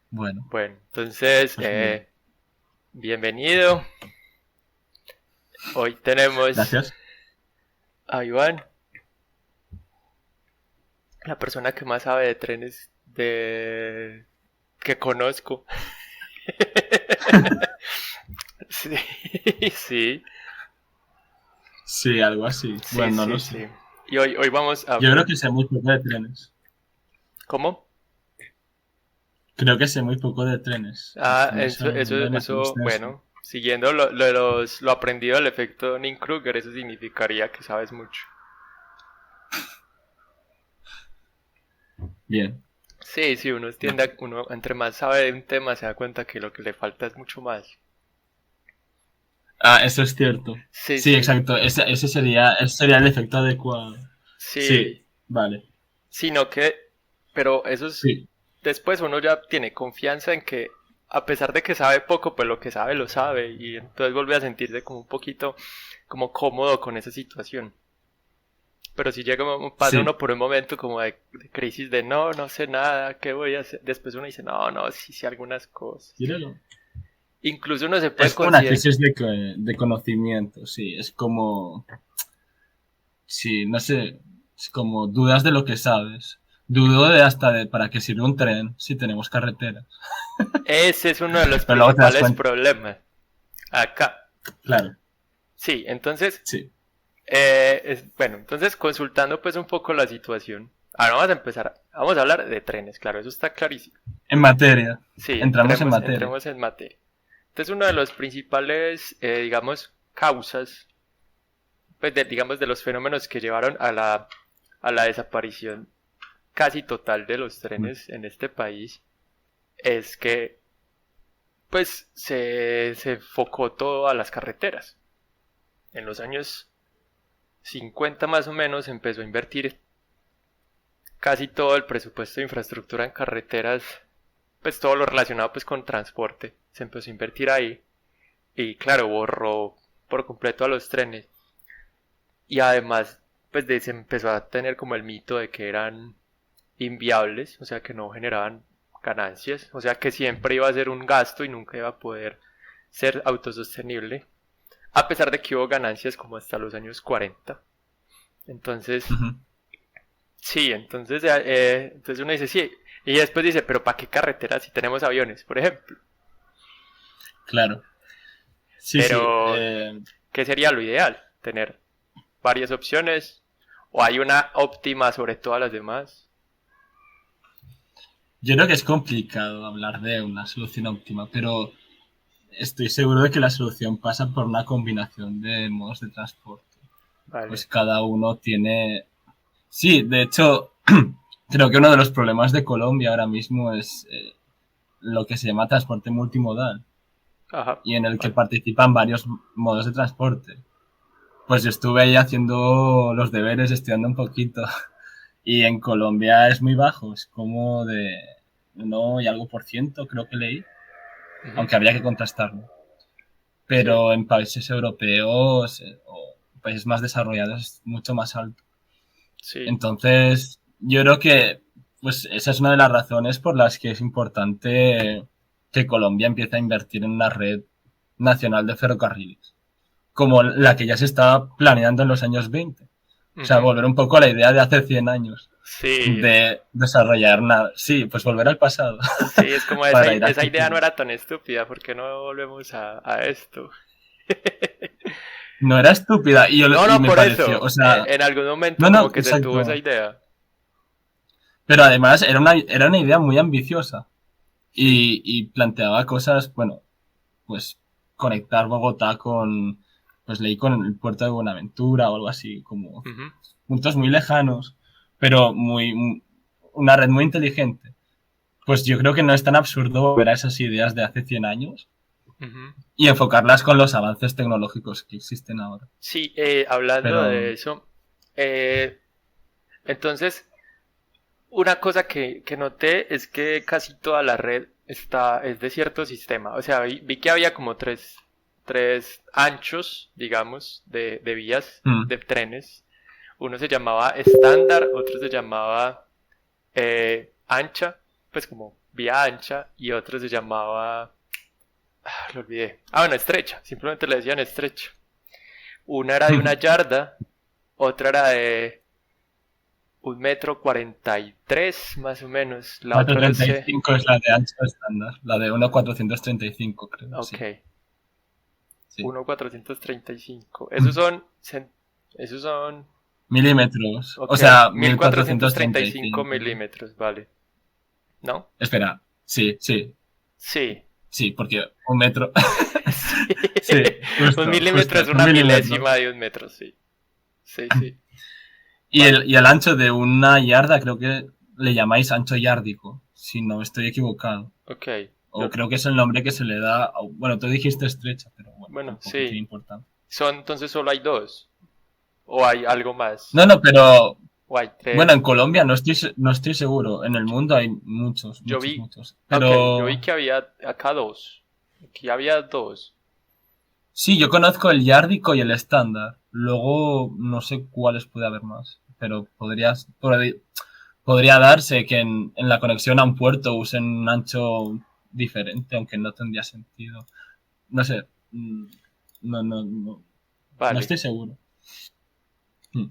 Bueno, Bueno, entonces, pues bien. bienvenido. Hoy tenemos Gracias. a Iván, la persona que más sabe de trenes que conozco. Sí, sí, Sí, algo así. sí, Bueno, no lo sí, sé. sí. Y hoy vamos a... Yo creo que sé muy poco de trenes. ¿Cómo? Creo que sé muy poco de trenes. Ah, No es algo demasiado extenso. bueno, siguiendo lo aprendido del efecto Dunning-Kruger, eso significaría que sabes mucho. Bien. Sí, sí, uno entre más sabe de un tema se da cuenta que lo que le falta es mucho más. Ah, eso es cierto. Sí, Sí, sí, exacto. Ese sería el efecto adecuado. sí, Sí, vale. sino que, pero eso es, Sí, después uno ya tiene confianza en que a pesar de que sabe poco, pues lo que sabe lo sabe y entonces vuelve a sentirse como un poquito como cómodo con esa situación. Pero si llega, pasa sí. uno por un momento como de crisis de no, no sé nada, ¿qué voy a hacer? Después uno dice, no, no, sí sé algunas cosas. Míralo. Incluso uno se puede Es como una considerar, crisis de conocimiento, sí. Es como, sí, no sé, es como dudas de lo que sabes. Dudo de hasta de para qué sirve un tren si tenemos carreteras. ese es uno de los Pero luego te das principales cuenta, problemas acá. claro, Sí, entonces sí. bueno, entonces consultando pues un poco la situación. Ahora vamos a empezar, vamos a hablar de trenes, claro, eso está clarísimo. En materia, Sí, entramos en materia. entremos en materia. Entonces uno de los principales, digamos, causas, pues digamos, de los fenómenos que llevaron a la desaparición casi total de los trenes en este país es que pues se enfocó todo a las carreteras. En los años 50 más o menos empezó a invertir casi todo el presupuesto de infraestructura en carreteras, pues todo lo relacionado pues con transporte, se empezó a invertir ahí y claro, borró por completo a los trenes y además pues se empezó a tener como el mito de que eran inviables, o sea que no generaban ganancias, o sea que siempre iba a ser un gasto y nunca iba a poder ser autosostenible, a pesar de que hubo ganancias como hasta los años 40. Entonces, Ujú, sí, entonces, entonces uno dice, sí, y después dice, pero ¿para qué carreteras si tenemos aviones, por ejemplo? claro. Sí, sí. Pero, ¿qué sería lo ideal? ¿Tener varias opciones? ¿O hay una óptima sobre todas las demás? Yo creo que es complicado hablar de una solución óptima, pero estoy seguro de que la solución pasa por una combinación de modos de transporte. Pues Vale. cada uno tiene... Sí, de hecho, creo que uno de los problemas de Colombia ahora mismo es lo que se llama transporte multimodal Ajá, y en el que vale. participan varios modos de transporte. Pues yo estuve ahí haciendo los deberes, estudiando un poquito. Y en Colombia es muy bajo, es como de 1 y algo por ciento, creo que leí, Ujú. aunque habría que contrastarlo. Sí, Pero en países europeos o países más desarrollados es mucho más alto. sí. Entonces, yo creo que pues esa es una de las razones por las que es importante que Colombia empiece a invertir en una red nacional de ferrocarriles, como la que ya se estaba planeando en los años 20. O sea, Ujú. volver un poco a la idea de hace 100 años Sí, de desarrollar nada. Sí, pues volver al pasado sí, es como para ir al esa idea no futuro. era tan estúpida, ¿por qué no volvemos a esto? No era estúpida No, y no, me por pareció, eso. o sea, En algún momento no, no, como que se tuvo esa exacto. idea. Pero además era una idea muy ambiciosa Sí. y planteaba cosas, bueno, pues conectar Bogotá con, pues leí con el puerto de Buenaventura o algo así, como Ujú, puntos muy lejanos, pero una red muy inteligente. Pues yo creo que no es tan absurdo volver a esas ideas de hace 100 años ujú. y enfocarlas con los avances tecnológicos que existen ahora. Sí, hablando de Pero, eso, eh, entonces, una cosa que noté es que casi toda la red es de cierto sistema. O sea, vi que había como tres anchos, digamos, de vías mm, de trenes. Uno se llamaba estándar, otro se llamaba ancha, pues como vía ancha, y otro se llamaba, lo olvidé, bueno, estrecha, simplemente le decían estrecha. Una era de 1 yarda, otra era de 1,43 m más o menos, la otra no sé. 435 es la de ancho estándar, la de 1,435 creo, Ok, sí. Sí. 1,435. Esos son, Milímetros, ok, o sea, 1435 1435. milímetros, vale. ¿No? Espera, sí, sí, Sí. sí, porque un metro. Sí. Sí, Un justo, milímetro justo, es un una milímetro. milésima de un metro, sí. Sí, sí. Y Vale. el ancho de 1 yarda creo que le llamáis ancho yárdico, si no estoy equivocado. Ok. O creo que es el nombre que se le da. Bueno, tú dijiste estrecha, pero bueno, Bueno, tampoco tiene sí. importancia. Entonces solo hay dos. O hay algo más. No, no, pero O hay bueno, en tres. Colombia no estoy seguro. En el mundo hay muchos, Yo muchos, vi. muchos. Ok, yo vi Pero que había acá dos. Aquí había dos. sí, yo conozco el yárdico y el estándar. Luego no sé cuáles puede haber más. Pero podría darse que en la conexión a un puerto usen un ancho diferente, aunque no tendría sentido. No sé. No, no, no, no Vale. estoy seguro. Mm.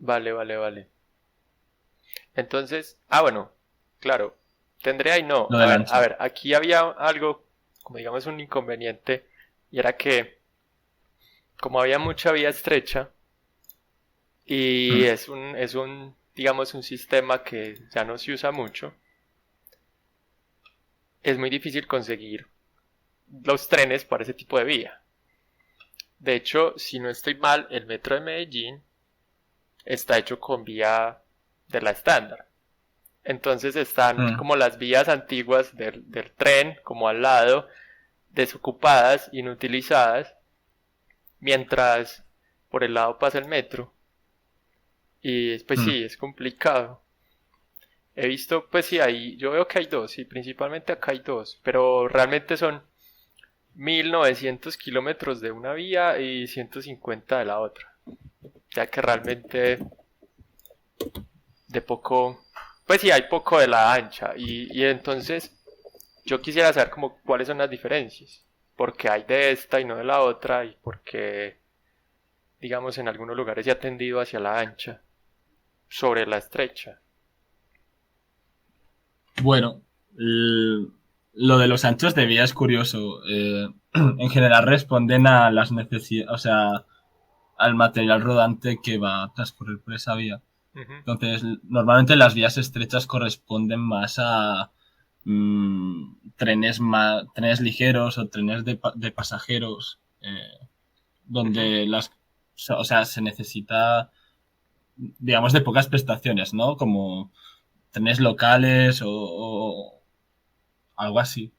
Vale, vale, vale. Entonces, bueno, claro. Tendría y no. Lo A del ver, a ancho. ver, aquí había algo, como digamos, un inconveniente. Y era que, como había mucha vía estrecha, y Mm. es un, digamos, un sistema que ya no se usa mucho, es muy difícil conseguir los trenes para ese tipo de vía. De hecho, si no estoy mal, el metro de Medellín está hecho con vía de la estándar. Entonces están Mm. como las vías antiguas del tren, como al lado, desocupadas, inutilizadas, mientras por el lado pasa el metro. Y pues Mm. sí, es complicado. He visto, pues sí, yo veo que hay dos, sí, principalmente acá hay dos, pero realmente son 1900 kilómetros de una vía y 150 de la otra. Ya que realmente de poco, pues sí, hay poco de la ancha. Y entonces yo quisiera saber como cuáles son las diferencias. Porque hay de esta y no de la otra y porque, digamos, en algunos lugares se ha tendido hacia la ancha sobre la estrecha. Bueno, lo de los anchos de vía es curioso. En general responden a las necesidades, o sea, al material rodante que va a transcurrir por esa vía. Ujú, Entonces, normalmente las vías estrechas corresponden más a trenes ligeros o trenes de pasajeros, ujú. donde o sea, se necesita, digamos, de pocas prestaciones, ¿no? Como trenes locales o algo así.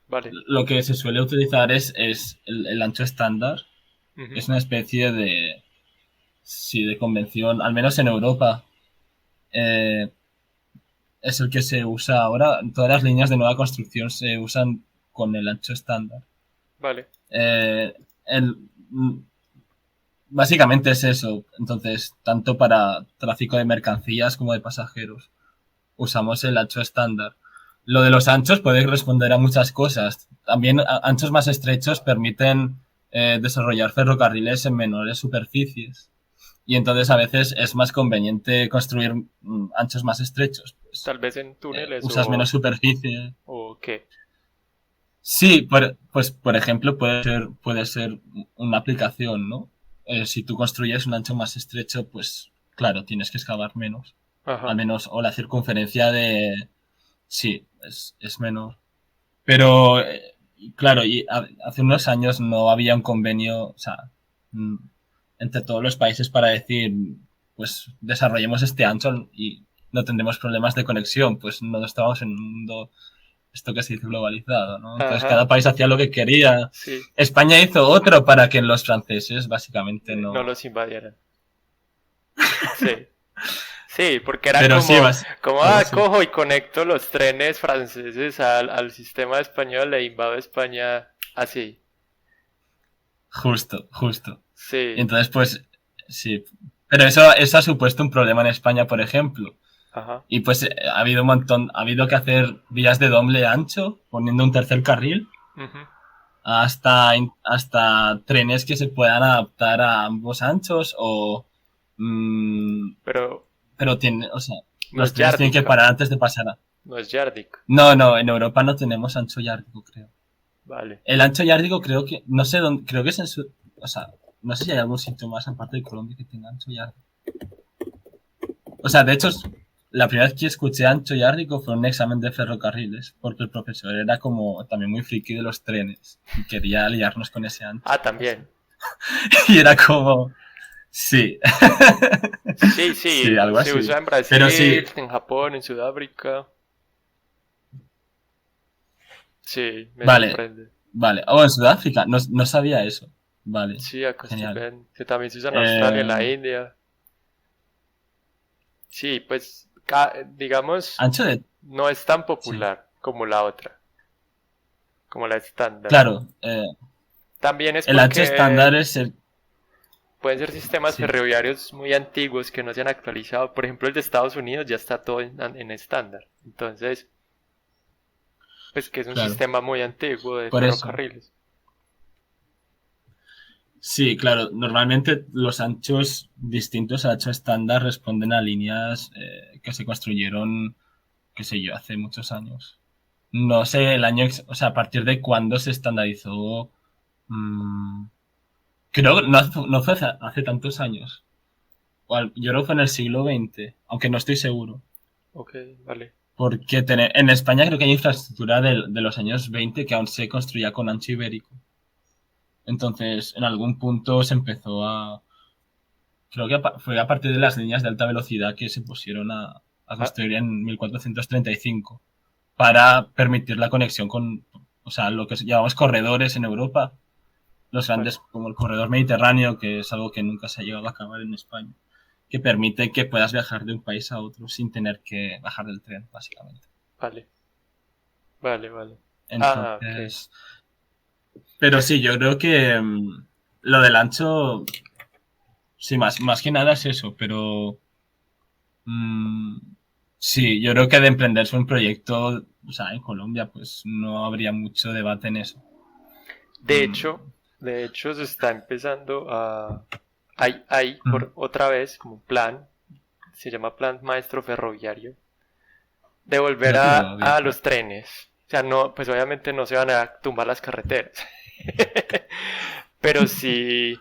Vale. Lo que se suele utilizar es el ancho estándar. Ujú. Es una especie de, sí, de convención, al menos en Europa. eh, es el que se usa ahora. Todas las líneas de nueva construcción se usan con el ancho estándar. Vale. Eh, el, básicamente es eso. Entonces, tanto para tráfico de mercancías como de pasajeros, usamos el ancho estándar. Lo de los anchos puede responder a muchas cosas. También anchos más estrechos permiten desarrollar ferrocarriles en menores superficies. Y entonces a veces es más conveniente construir anchos más estrechos. Pues, Tal vez en túneles usas menos superficie. o qué. Sí, pues por ejemplo puede ser una aplicación, ¿no? Si tú construyes un ancho más estrecho, pues claro, tienes que excavar menos. Al Ajá. menos, o la circunferencia de... Sí, es menor. Pero, claro, hace unos años no había un convenio, o sea, mm, entre todos los países para decir, pues desarrollemos este ancho y no tendremos problemas de conexión, pues no estábamos en un mundo, esto que se dice globalizado, ¿no? Entonces cada Ajá. país hacía lo que quería. Sí. España hizo otro para que los franceses básicamente No no... los invadieran. Sí. Sí, porque era Pero sí, como, algo así. cojo y conecto los trenes franceses al sistema español e invado España así. Justo, justo. Y Sí. entonces, pues, sí. Pero eso ha supuesto un problema en España, por ejemplo. Ajá. Y pues ha habido que hacer vías de doble ancho, poniendo un tercer carril, Ujú. hasta trenes que se puedan adaptar a ambos anchos Pero pero tiene, o sea, no los es trenes tienen que yárdica, parar antes de pasar no es yárdica. No, en Europa no tenemos ancho yárdico, creo. Vale. El ancho yárdico creo que, no sé dónde, creo que es o sea, no sé si hay algún sitio más aparte de Colombia que tenga ancho yárdico. O sea, de hecho, la primera vez que escuché ancho yárdico fue en un examen de ferrocarriles, porque el profesor era como también muy friki de los trenes y quería liarnos con ese ancho. Ah, también. Y era como, sí, Sí, sí, sí, algo se así. usa en Pero Brasil, sí, en Japón, en Sudáfrica. Sí, me vale, sorprende. vale. Oh, en Sudáfrica, no sabía eso. Vale, Sí, acá estoy genial. viendo. Que también se usa en Australia, en Eh, la India. Sí, pues, digamos, ancho de, no es tan sí, popular como la otra, como la estándar. claro, También es el ancho estándar porque es el, pueden ser sistemas sí, ferroviarios muy antiguos que no se han actualizado. Por ejemplo, el de Estados Unidos ya está todo en estándar. Entonces, pues que es un claro, sistema muy antiguo de por eso. ferrocarriles. Sí, claro, normalmente los anchos distintos al ancho estándar responden a líneas que se construyeron, qué sé yo, hace muchos años. No sé el año, o sea, a partir de cuándo se estandarizó. mm, Creo que no fue hace tantos años. Yo creo que fue en el siglo XX, aunque no estoy seguro. Ok, vale. Porque en España creo que hay infraestructura de los años 20 que aún se construía con ancho ibérico. Entonces, en algún punto se empezó a... Creo que fue a partir de las líneas de alta velocidad que se pusieron a Ah, construir en 1435 para permitir la conexión con, o sea, lo que llamamos corredores en Europa, los vale, grandes como el corredor mediterráneo, que es algo que nunca se ha llegado a acabar en España, que permite que puedas viajar de un país a otro sin tener que bajar del tren, básicamente. vale, vale, vale. Ah, ok. Entonces, pero sí, yo creo que lo del ancho, sí, más que nada es eso, pero mm, sí, yo creo que de emprenderse un proyecto, o sea, en Colombia, pues no habría mucho debate en eso. De Mm, hecho, de hecho se está empezando a... Hay mm, por otra vez como un plan, se llama Plan Maestro Ferroviario, de volver Creo que lo vi a por ahí. los trenes. O sea, no, pues obviamente no se van a tumbar las carreteras. Pero sí,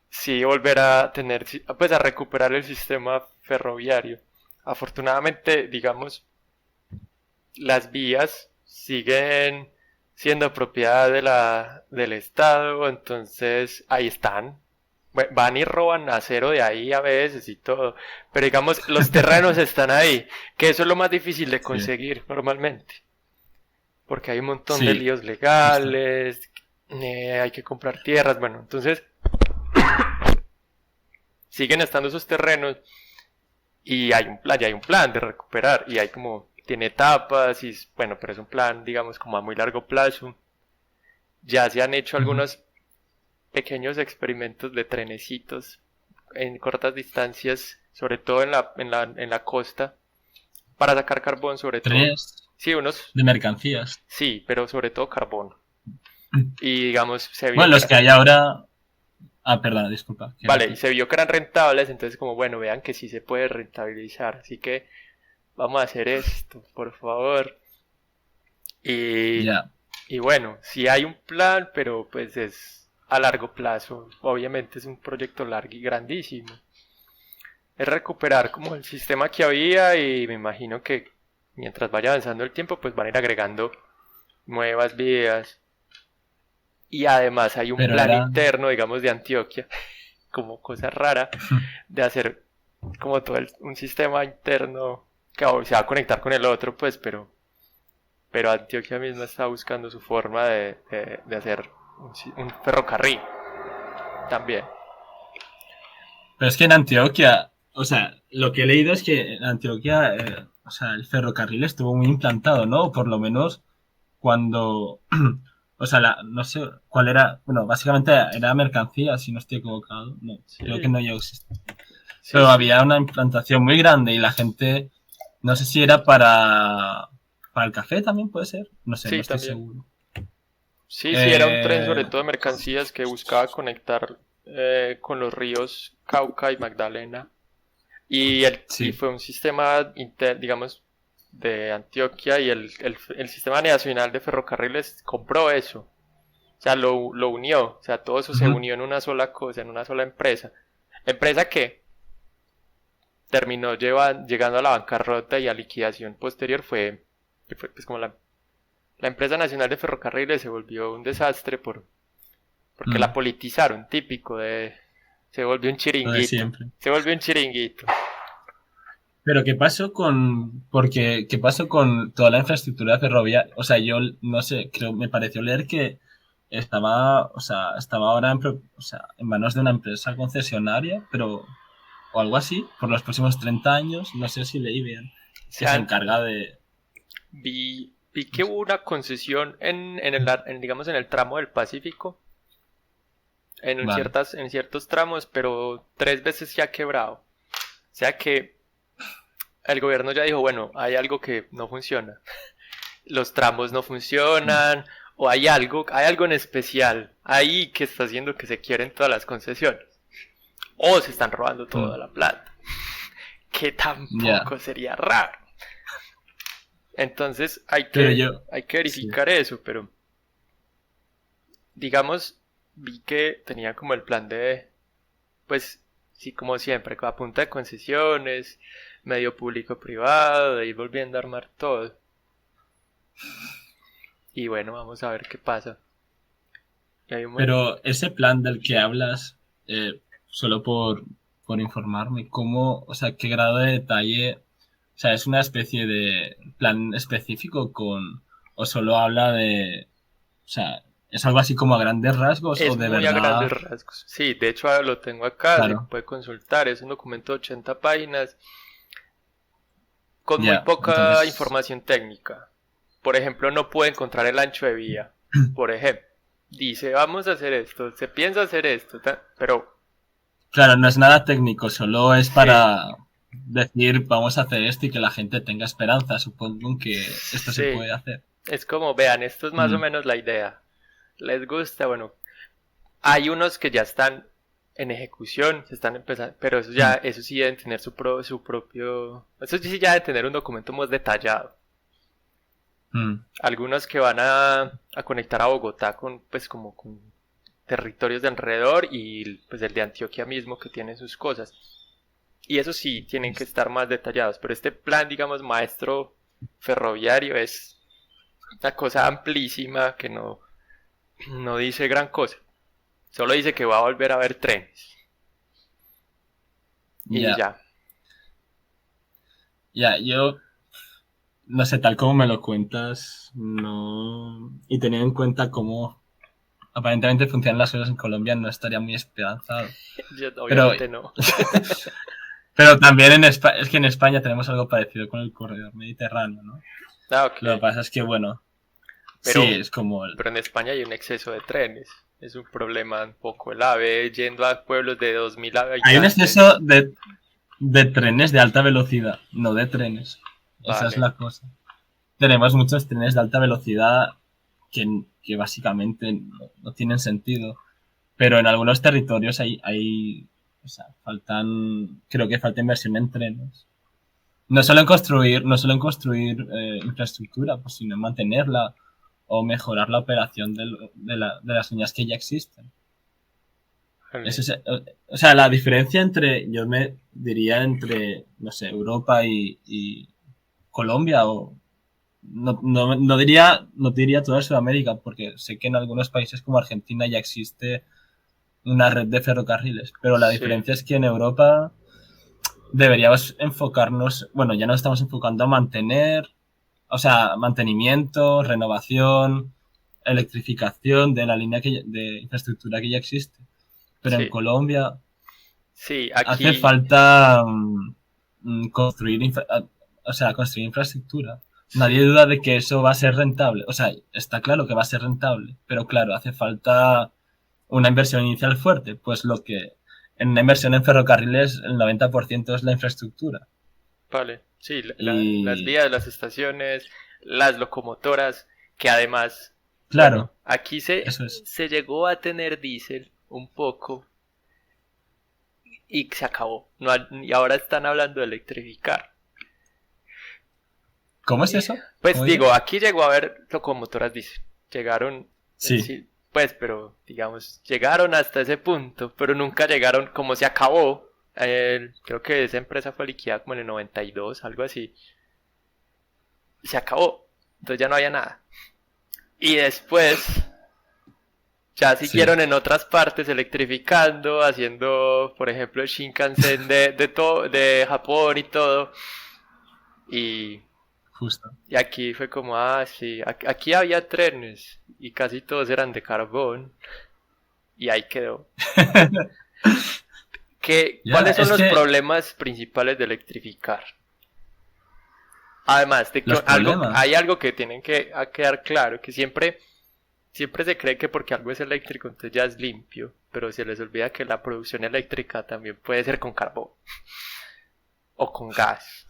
sí volver a tener, pues a recuperar el sistema ferroviario. Afortunadamente, digamos, las vías siguen siendo propiedad del Estado, entonces ahí están. Van y roban acero de ahí a veces y todo, pero digamos, los terrenos están ahí, que eso es lo más difícil de Sí, conseguir normalmente, porque hay un montón de sí, líos justo. legales, hay que comprar tierras, bueno, entonces siguen estando esos terrenos y hay un plan, ya hay un plan de recuperar y hay como, tiene etapas y bueno, pero es un plan, digamos, como a muy largo plazo. Ya se han hecho Ujú. algunos pequeños experimentos de trenecitos en cortas distancias, sobre todo en la costa, para sacar carbón sobre todo. Trenes Sí, unos, de mercancías. sí, pero sobre todo carbón. Y digamos, se vio Bueno, que los que hay ahora... Ah, perdona, disculpa. ¿Qué vale, y decir? se vio que eran rentables, entonces como, bueno, vean que sí se puede rentabilizar, así que vamos a hacer esto, por favor. Y, Ya. y bueno, sí hay un plan, pero pues es a largo plazo. Obviamente es un proyecto largo y grandísimo. Es recuperar como el sistema que había y me imagino que mientras vaya avanzando el tiempo, pues van a ir agregando nuevas vías. Y además hay un Pero plan era... interno, digamos, de Antioquia, como cosa rara, de hacer como todo un sistema interno que se va a conectar con el otro, pues, pero Antioquia misma está buscando su forma de hacer un ferrocarril también. Pero es que en Antioquia, o sea, lo que he leído es que en Antioquia, o sea, el ferrocarril estuvo muy implantado, ¿no? O por lo menos cuando, o sea, no sé cuál era, bueno, básicamente era mercancía, si no estoy equivocado. No, creo que Sí, no llegó a existir. sí, Pero sí. había una implantación muy grande y la gente, No sé si era para el café también, puede ser. No sé, no Sí, estoy también. seguro. Sí, era un tren sobre Eh, todo de mercancías que buscaba conectar con los ríos Cauca y Magdalena. Y sí. fue un sistema, digamos, de Antioquia y el Sistema Nacional de Ferrocarriles compró eso. O sea, lo unió. O sea, todo eso se Ujú. unió en una sola cosa, en una sola empresa. Empresa que terminó llegando a la bancarrota y a liquidación posterior fue pues como la empresa nacional de ferrocarriles se volvió un desastre porque la Mm, politizaron, típico se volvió un lo de chiringuito, siempre. se volvió un chiringuito. Pero ¿qué pasó con toda la infraestructura ferroviaria? O sea, yo no sé, creo, me pareció leer que estaba ahora en manos de una empresa concesionaria, pero, o algo así, por los próximos 30 años, no sé si leí bien, Se que se han, encarga de... vi que hubo una concesión digamos, en el tramo del Pacífico, Vale. en ciertos tramos, pero 3 veces se ha quebrado. O sea que el gobierno ya dijo, bueno, hay algo que no funciona. Los tramos no Mm, funcionan, o hay algo en especial ahí que está haciendo que se quieren todas las concesiones. O se están robando toda mm, la plata, que ya. tampoco sería raro. Entonces Pero yo... hay que Sí. verificar eso, pero digamos, vi que tenía como el plan pues sí, como siempre, a punta de concesiones, medio público-privado, de ir volviendo a armar todo. Y bueno, vamos a ver qué pasa. Y hay un Pero ese plan del que hablas, solo por informarme, ¿cómo, o sea, qué grado de detalle, o sea, es una especie de plan específico o solo habla de, o sea, es algo así como a grandes rasgos o Es de muy a grandes verdad, rasgos. Sí, de hecho ahora lo tengo acá, se claro, puede consultar. Es un documento de 80 páginas con muy ya, poca entonces, información técnica. Por ejemplo, no puede encontrar el ancho de vía. Por ejemplo, dice, vamos a hacer esto, se piensa hacer esto, pero claro, no es nada técnico, solo es sí, para decir, vamos a hacer esto y que la gente tenga esperanza, supongo que esto se sí, puede hacer. es como, vean, esto es más o Mm, menos la idea. ¿Les gusta? Bueno, hay unos que ya están en ejecución, se están empezando, pero mm, eso sí deben tener su propio, eso sí ya deben tener un documento más detallado. mm, Algunos que van a conectar a Bogotá con, pues como con territorios de alrededor y pues el de Antioquia mismo que tiene sus cosas. Y eso sí tienen que estar más detallados, pero este plan, digamos, maestro ferroviario es una cosa amplísima que no dice gran cosa. Solo dice que va a volver a haber trenes. Y ya. ya. Ya, yo no sé, tal como me lo cuentas, no. Y teniendo en cuenta cómo aparentemente funcionan las cosas en Colombia, no estaría muy esperanzado. Yo, Pero, obviamente no. pero también en España, es que en España tenemos algo parecido con el corredor mediterráneo, ¿no? Ah, Lo que ok. pasa es que, bueno, sí, Pero, es como. pero en España hay un exceso de trenes. Es un problema un poco el AVE yendo a pueblos de 2000 Hay un habitantes. exceso de trenes de alta velocidad, no de trenes. Esa es Vale. la cosa. Tenemos muchos trenes de alta velocidad que básicamente no tienen sentido. Pero en algunos territorios o sea, creo que falta inversión en trenes. No solo en construir infraestructura, pues, sino en mantenerla o mejorar la operación de las líneas que ya existen. Vale. O sea, la diferencia yo me diría entre, no sé, Europa y Colombia o no diría toda Sudamérica, porque sé que en algunos países como Argentina ya existe una red de ferrocarriles, pero la Sí, diferencia es que en Europa deberíamos enfocarnos, bueno, ya nos estamos enfocando a o sea, mantenimiento, renovación, electrificación de la línea de infraestructura que ya existe. Pero en sí. Colombia Sí, hace aquí, falta o sea, construir infraestructura. Nadie sí. duda de que eso va a ser rentable. O sea, está claro que va a ser rentable, pero claro, hace falta una inversión inicial fuerte. Pues en una inversión en ferrocarriles el 90% es la infraestructura. Vale, sí, las Y vías, las estaciones, las locomotoras, que además, bueno, claro, aquí eso es. se llegó a tener diésel un poco y se acabó. No, y ahora están hablando de electrificar. ¿Cómo es Y, eso? pues ¿Cómo digo, dices? aquí llegó a haber locomotoras diésel. Llegaron, Sí, sí, pues, pero digamos, llegaron hasta ese punto, pero nunca llegaron, como se acabó. Creo que esa empresa fue liquidada como en el 92, algo así. Se acabó. Entonces ya no había nada. Y después ya sí, siguieron en otras partes electrificando, haciendo, por ejemplo, el Shinkansen de Japón y todo. Y, justo. y aquí fue como, ah, sí, aquí había trenes y casi todos eran de carbón. Y ahí quedó. Ya, ¿Cuáles son es los que problemas principales de electrificar? Además de que los hay problemas. algo que tienen que quedar claro, que siempre se cree que porque algo es eléctrico entonces ya es limpio, pero se les olvida que la producción eléctrica también puede ser con carbón o con gas.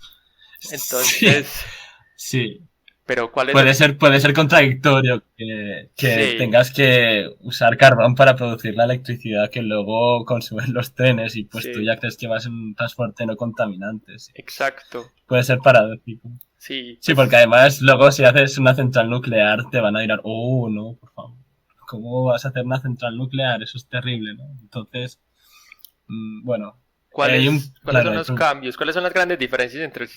Sí, Entonces, sí. pero ¿cuál es el... Puede ser contradictorio que Sí, tengas que usar carbón para producir la electricidad que luego consumen los trenes y pues tú sí, ya crees que vas en un transporte no contaminante. Sí. exacto. Puede ser paradójico. Sí, Sí, porque pues además luego si haces una central nuclear te van a mirar, oh, no, por favor. ¿Cómo vas a hacer una central nuclear? Eso es terrible, ¿no? Entonces, bueno, hay ¿cuáles claro, son los cambios? ¿Cuáles son las grandes diferencias entre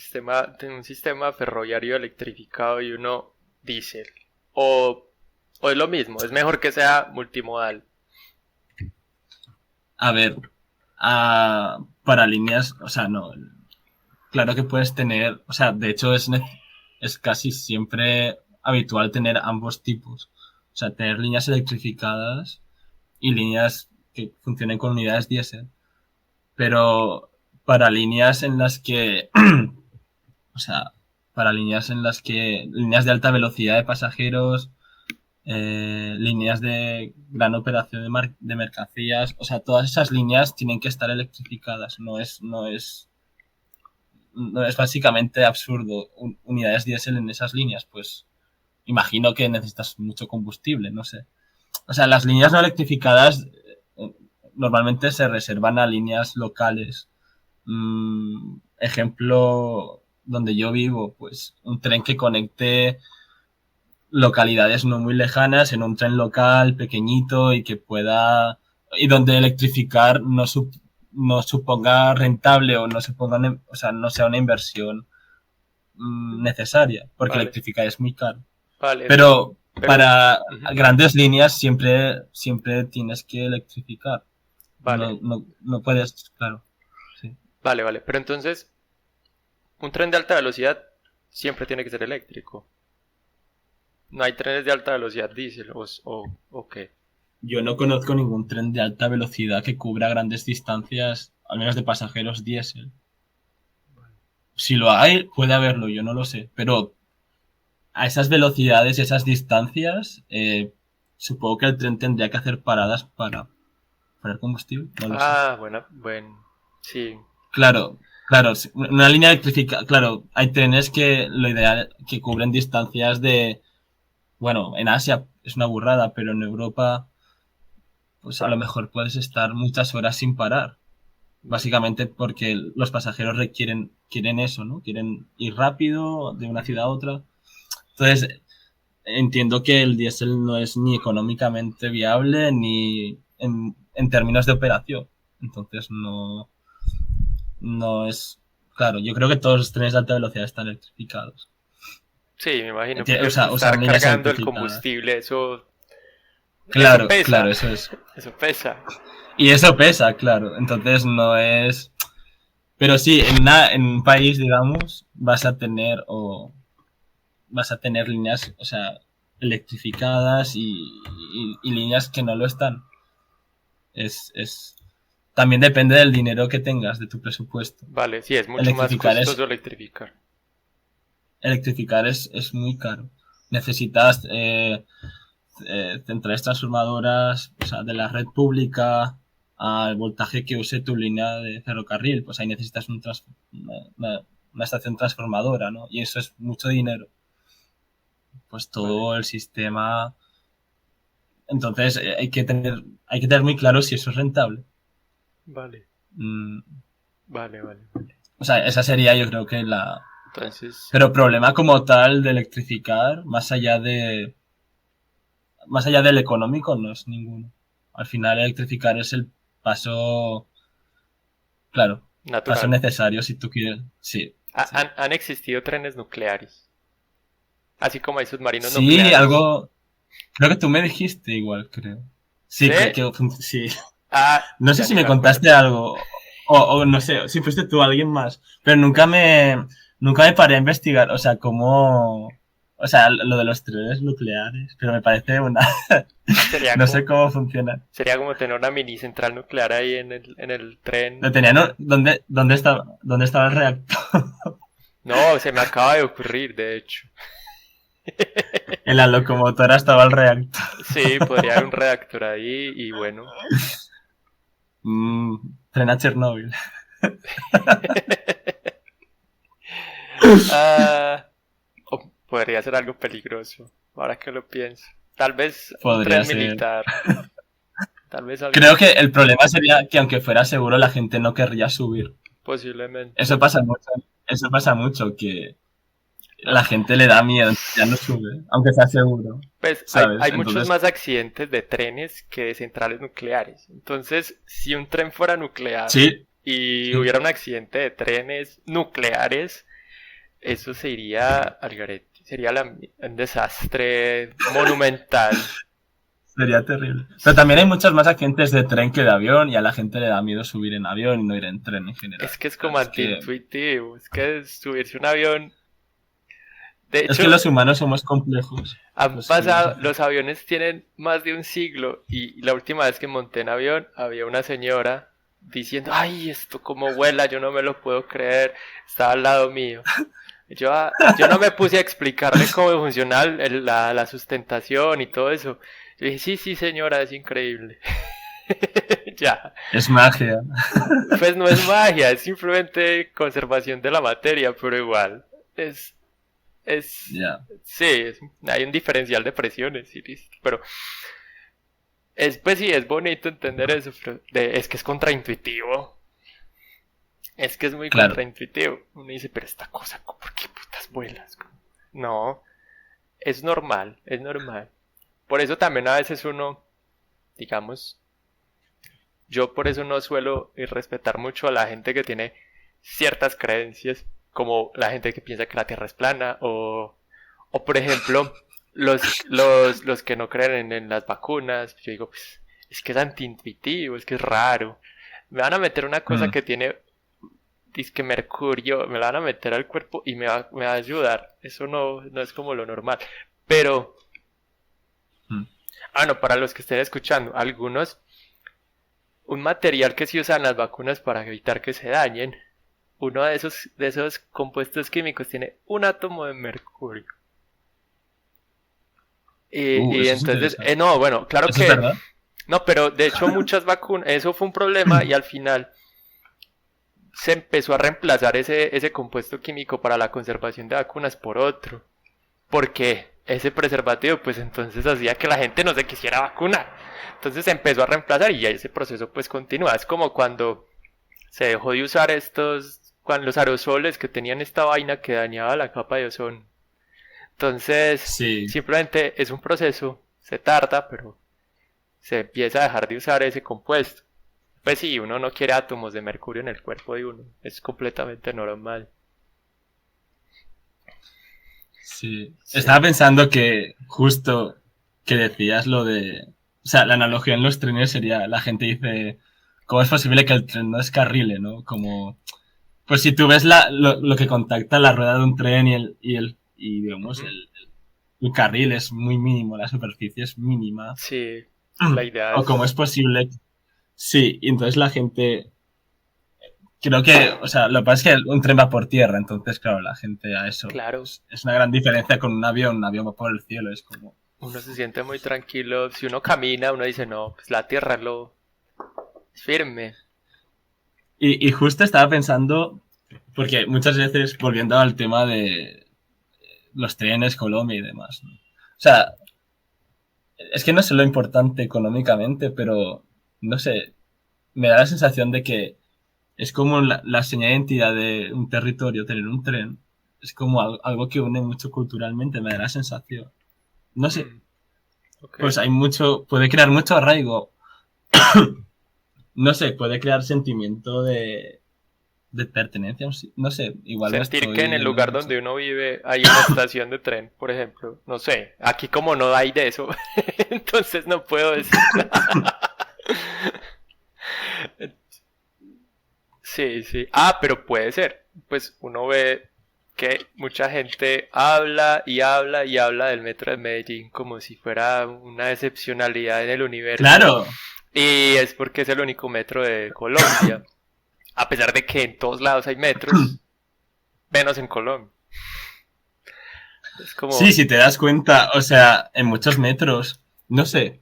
un sistema ferroviario electrificado y uno diésel? O, o es lo mismo, es mejor que sea multimodal. a ver, para líneas, o sea, no, claro que puedes tener, o sea, de hecho es casi siempre habitual tener ambos tipos. O sea, tener líneas electrificadas y líneas que funcionen con unidades diésel. Pero para líneas en las que, o sea, para líneas en las que, líneas de alta velocidad de pasajeros, líneas de gran operación de mercancías, o sea, todas esas líneas tienen que estar electrificadas. No es básicamente absurdo unidades diésel en esas líneas, pues imagino que necesitas mucho combustible, no sé. O sea, las líneas no electrificadas normalmente se reservan a líneas locales. Ejemplo, donde yo vivo, pues un tren que conecte localidades no muy lejanas en un tren local pequeñito y que pueda y donde electrificar no suponga rentable o no se ponga, o sea, no sea una inversión necesaria, porque Vale, electrificar es muy caro. vale, Pero pero... para ujú, grandes líneas siempre tienes que electrificar. vale, No puedes, claro. Sí. vale, pero entonces, un tren de alta velocidad siempre tiene que ser eléctrico. No hay trenes de alta velocidad diésel o qué. Yo no conozco ningún tren de alta velocidad que cubra grandes distancias, al menos de pasajeros diésel. Si lo hay, puede haberlo, yo no lo sé. Pero a esas velocidades, esas distancias, supongo que el tren tendría que hacer paradas para poner combustible, no lo sé. Ah, bueno, sí, Claro, claro, una línea electrificada, claro, hay trenes que lo ideal que cubren distancias de, bueno, en Asia es una burrada, pero en Europa, pues a lo mejor puedes estar muchas horas sin parar, vale. básicamente porque los pasajeros quieren eso, ¿no? Quieren ir rápido de una ciudad a otra. Entonces, entiendo que el diésel no es ni económicamente viable ni en términos de operación. Entonces, no es. Claro, yo creo que todos los trenes de alta velocidad están electrificados. Sí, me imagino, porque es que Usan estar líneas cargando el electrificadas. combustible, eso Claro, claro, pesa, eso es. eso pesa. Y eso pesa, claro. Entonces no es. Pero sí, en un país, digamos, vas a tener líneas, o sea, electrificadas y líneas que no lo están. Es, también depende del dinero que tengas, de tu presupuesto. Vale, sí, es mucho más Electrificar costoso es, electrificar. electrificar es muy caro. Necesitas centrales transformadoras, o sea, de la red pública al voltaje que use tu línea de ferrocarril. Pues ahí necesitas una estación transformadora, ¿no? Y eso es mucho dinero. Pues todo el sistema. Entonces hay que tener muy claro si eso es rentable. Vale, Mm, vale, vale. o sea, esa sería yo creo que la... Entonces, Pero problema como tal de electrificar, más allá del económico, no es ninguno. Al final electrificar es el paso, claro, paso natural. necesario si tú quieres. Sí, sí. Han existido trenes nucleares, así como hay submarinos Sí, nucleares. algo, creo que tú me dijiste igual, creo. Sí, ¿Sí? sí. Ah, No sé ya si ni me me acuerdo. contaste algo o no sé, si fuiste tú o alguien más, pero nunca me paré a investigar, o sea, o sea, lo de los trenes nucleares, pero me parece una, Sería no sé como, cómo funciona. sería como tener una mini central nuclear ahí en el tren. Lo tenía, ¿no? ¿Dónde estaba el reactor? No, se me acaba de ocurrir, de hecho. En la locomotora estaba el reactor. Sí, podría haber un reactor ahí y bueno. Mm, tren a Chernóbil. Ah, o podría ser algo peligroso, ahora que lo pienso. Tal vez un Podría tren ser. militar, tal vez algo Creo que el problema sería que aunque fuera seguro la gente no querría subir. posiblemente. Eso pasa mucho. Eso pasa mucho, que No, la gente le da miedo, ya no sube, aunque sea seguro, pues hay ¿sabes? muchos Entonces, más accidentes de trenes que de centrales nucleares. Entonces, si un tren fuera nuclear sí, y sí, hubiera un accidente de trenes nucleares, eso se iría al garete. Sería un desastre monumental. sería terrible. Pero también hay muchos más accidentes de tren que de avión y a la gente le da miedo subir en avión y no ir en tren en general. Es que es Claro, como antiintuitivo. Es que subirse a un avión. De es que hecho, los humanos somos complejos. han Los pasado. filósofos. Los aviones tienen más de un siglo. Y la última vez que monté en avión, había una señora diciendo: Ay, esto como vuela, yo no me lo puedo creer. Estaba al lado mío. Yo no me puse a explicarle cómo funciona la sustentación y todo eso. Yo dije: Sí, sí, señora, es increíble. Ya. Es magia. Pues no es magia, es simplemente conservación de la materia, pero igual. Es, es, Ya, sí, hay un diferencial de presiones y listo. Pero pues sí, es bonito entender eso, pero es que es contraintuitivo. Es que es muy claro. contraintuitivo. Uno dice: Pero esta cosa, ¿por qué putas vuelas? No, es normal, es normal. Por eso también a veces uno, digamos, yo por eso no suelo respetar mucho a la gente que tiene ciertas creencias, como la gente que piensa que la Tierra es plana, o por ejemplo, los que no creen en las vacunas. Yo digo: Pues, es que es antiintuitivo, es que es raro. Me van a meter una cosa Mm, que tiene disque mercurio, me la van a meter al cuerpo y me va a ayudar. Eso no es como lo normal. Pero, mm. no, para los que estén escuchando, algunos, un material que se usa en las vacunas para evitar que se dañen, uno de esos compuestos químicos tiene un átomo de mercurio. Y Eso es entonces, interesante. no, bueno, claro ¿Eso es que, verdad? no, pero de hecho muchas vacunas, eso fue un problema y al final se empezó a reemplazar ese compuesto químico para la conservación de vacunas por otro. Porque ese preservativo, pues entonces hacía que la gente no se quisiera vacunar. Entonces se empezó a reemplazar y ya ese proceso pues continúa. Es como cuando se dejó de usar cuando los aerosoles que tenían esta vaina que dañaba la capa de ozono. Entonces, Sí, simplemente es un proceso, se tarda, pero se empieza a dejar de usar ese compuesto. Pues sí, uno no quiere átomos de mercurio en el cuerpo de uno, es completamente normal. sí. Estaba Sí, pensando que justo que decías lo de... O sea, la analogía en los trenes sería, la gente dice, ¿cómo es posible que el tren no descarrile, no? Como, pues si tú ves lo que contacta la rueda de un tren y digamos, ujú. el carril es muy mínimo, la superficie es mínima. Sí, la idea O cómo es es, posible. Sí, y entonces la gente, creo que, o sea, lo que pasa es que un tren va por tierra, entonces, claro, la gente a eso, claro, es una gran diferencia con un avión va por el cielo, es como... uno se siente muy tranquilo. Si uno camina, uno dice: No, pues la tierra es firme. Y justo estaba pensando, Porque muchas veces, volviendo al tema de los trenes, Colombia y demás, ¿no? O sea, es que no sé lo importante económicamente, pero no sé, me da la sensación de que es como la señal de identidad de un territorio, tener un tren. Es como algo que une mucho culturalmente, me da la sensación. No sé, Ok. pues hay mucho, puede crear mucho arraigo. No sé, puede crear sentimiento de pertenencia. No sé, igual me Sentir que estoy en el yendo lugar mucho. donde uno vive hay una estación de tren, por ejemplo. No sé, aquí como no hay de eso, entonces no puedo decir nada. Sí, sí. Ah, pero puede ser. Pues uno ve que mucha gente habla y habla y habla del metro de Medellín como si fuera una excepcionalidad en el universo. Claro, Y es porque es el único metro de Colombia. A pesar de que en todos lados hay metros, menos en Colombia. Es sí, como, si te das cuenta, o sea, en muchos metros, no sé.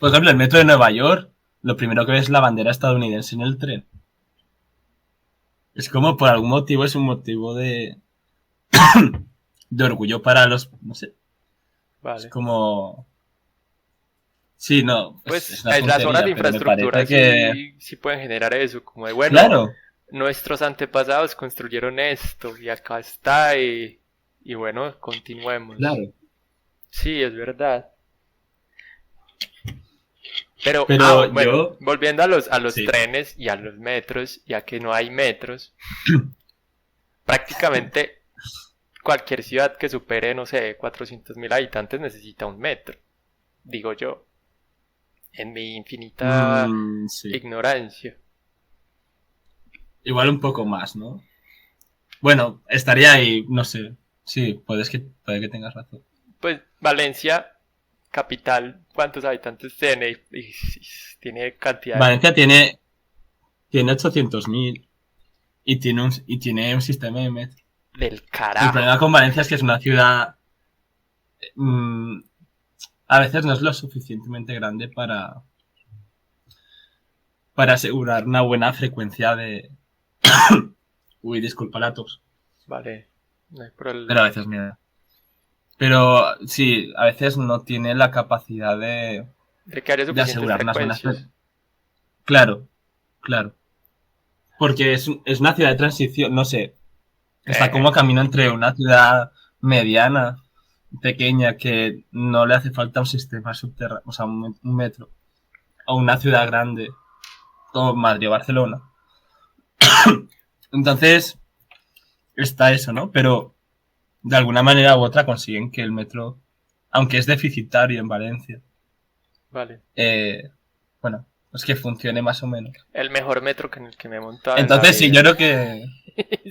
Por ejemplo, el metro de Nueva York, lo primero que ves es la bandera estadounidense en el tren. Es como por algún motivo es un motivo de orgullo para los, no sé, es vale. como, sí, no, es Pues una las zonas de tontería, pero me infraestructura parece que, sí pueden generar eso, como de, bueno, claro, nuestros antepasados construyeron esto y acá está y bueno, continuemos. claro. Sí, es verdad. Pero, Pero bueno, yo, volviendo a los sí, trenes y a los metros, ya que no hay metros, prácticamente cualquier ciudad que supere, no sé, 400.000 habitantes necesita un metro, digo yo, en mi infinita sí, ignorancia. igual un poco más, ¿no? Bueno, estaría ahí, no sé, sí, puede que tengas razón. Pues Valencia, capital, ¿cuántos habitantes tiene? Tiene cantidad Valencia tiene 800.000 y tiene un sistema de metro. del El problema carajo. con Valencia es que es una ciudad, mm, a veces no es lo suficientemente grande para asegurar una buena frecuencia de... Uy, disculpa la tos, Vale, no hay pero a problema. veces me da. Pero sí, a veces no tiene la capacidad De que haya de suficientes asegurar unas buenas frecuencias. frecuencias. Claro, claro. Porque es una ciudad de transición, no sé, está como a Sí, camino entre una ciudad mediana, pequeña, que no le hace falta un sistema subterráneo, o sea, un metro, o una ciudad grande, como Madrid o Barcelona. Entonces, está eso, ¿no? Pero de alguna manera u otra consiguen que el metro, aunque es deficitario en Valencia, vale. eh, bueno, pues que funcione más o menos. El mejor metro en el que me he montado en la Entonces, sí, vida. yo creo que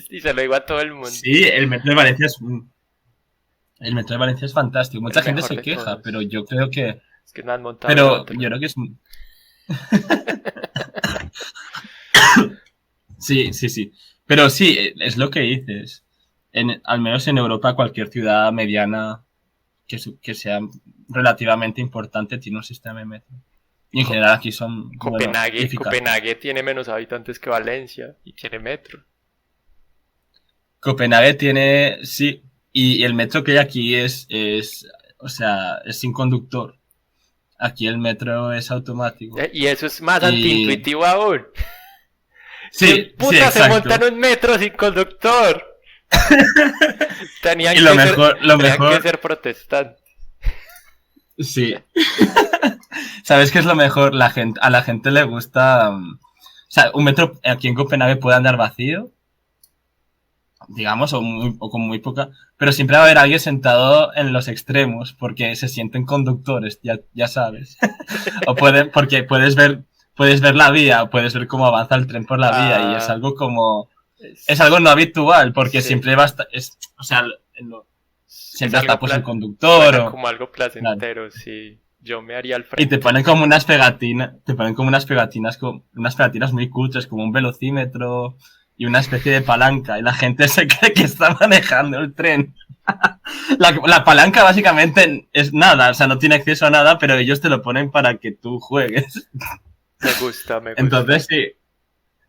Y se lo digo a todo el mundo. sí, el metro de Valencia es fantástico. El Mucha gente mejor se de queja, pero todos. yo creo que, Es que no han montado el pero otro. yo creo que es, sí, sí, sí. Pero sí, es lo que dices. Al menos en Europa, cualquier ciudad mediana que sea relativamente importante tiene un sistema de metro. Y en Co- general aquí son, bueno, eficaces. Copenhague tiene menos habitantes que Valencia y tiene metro. Copenhague tiene, sí, y el metro que hay aquí o sea, es sin conductor. Aquí el metro es automático. Y eso es más Y antiintuitivo aún. ¿Quién sí, sí, puta se monta en exacto. un metro sin conductor? Y lo Tenían que mejor, ser protestantes. sí. ¿Sabes qué es lo mejor? A la gente le gusta, o sea, un metro aquí en Copenhague puede andar vacío, digamos, o con muy poca, pero siempre va a haber alguien sentado en los extremos porque se sienten conductores, ya sabes. Porque puedes ver la vía, puedes ver cómo avanza el tren por la vía y es Ah, algo como, es algo es, no habitual porque sí, siempre va a estar, o sea, es siempre está algo pues el conductor suena o, como algo claro. placentero, sí. Yo me haría al Y te frente. ponen como unas pegatinas, unas pegatinas muy cutres, como un velocímetro y una especie de palanca. Y la gente se cree que está manejando el tren. La palanca básicamente es nada, o sea, no tiene acceso a nada, pero ellos te lo ponen para que tú juegues. Me gusta, me Entonces gusta. sí.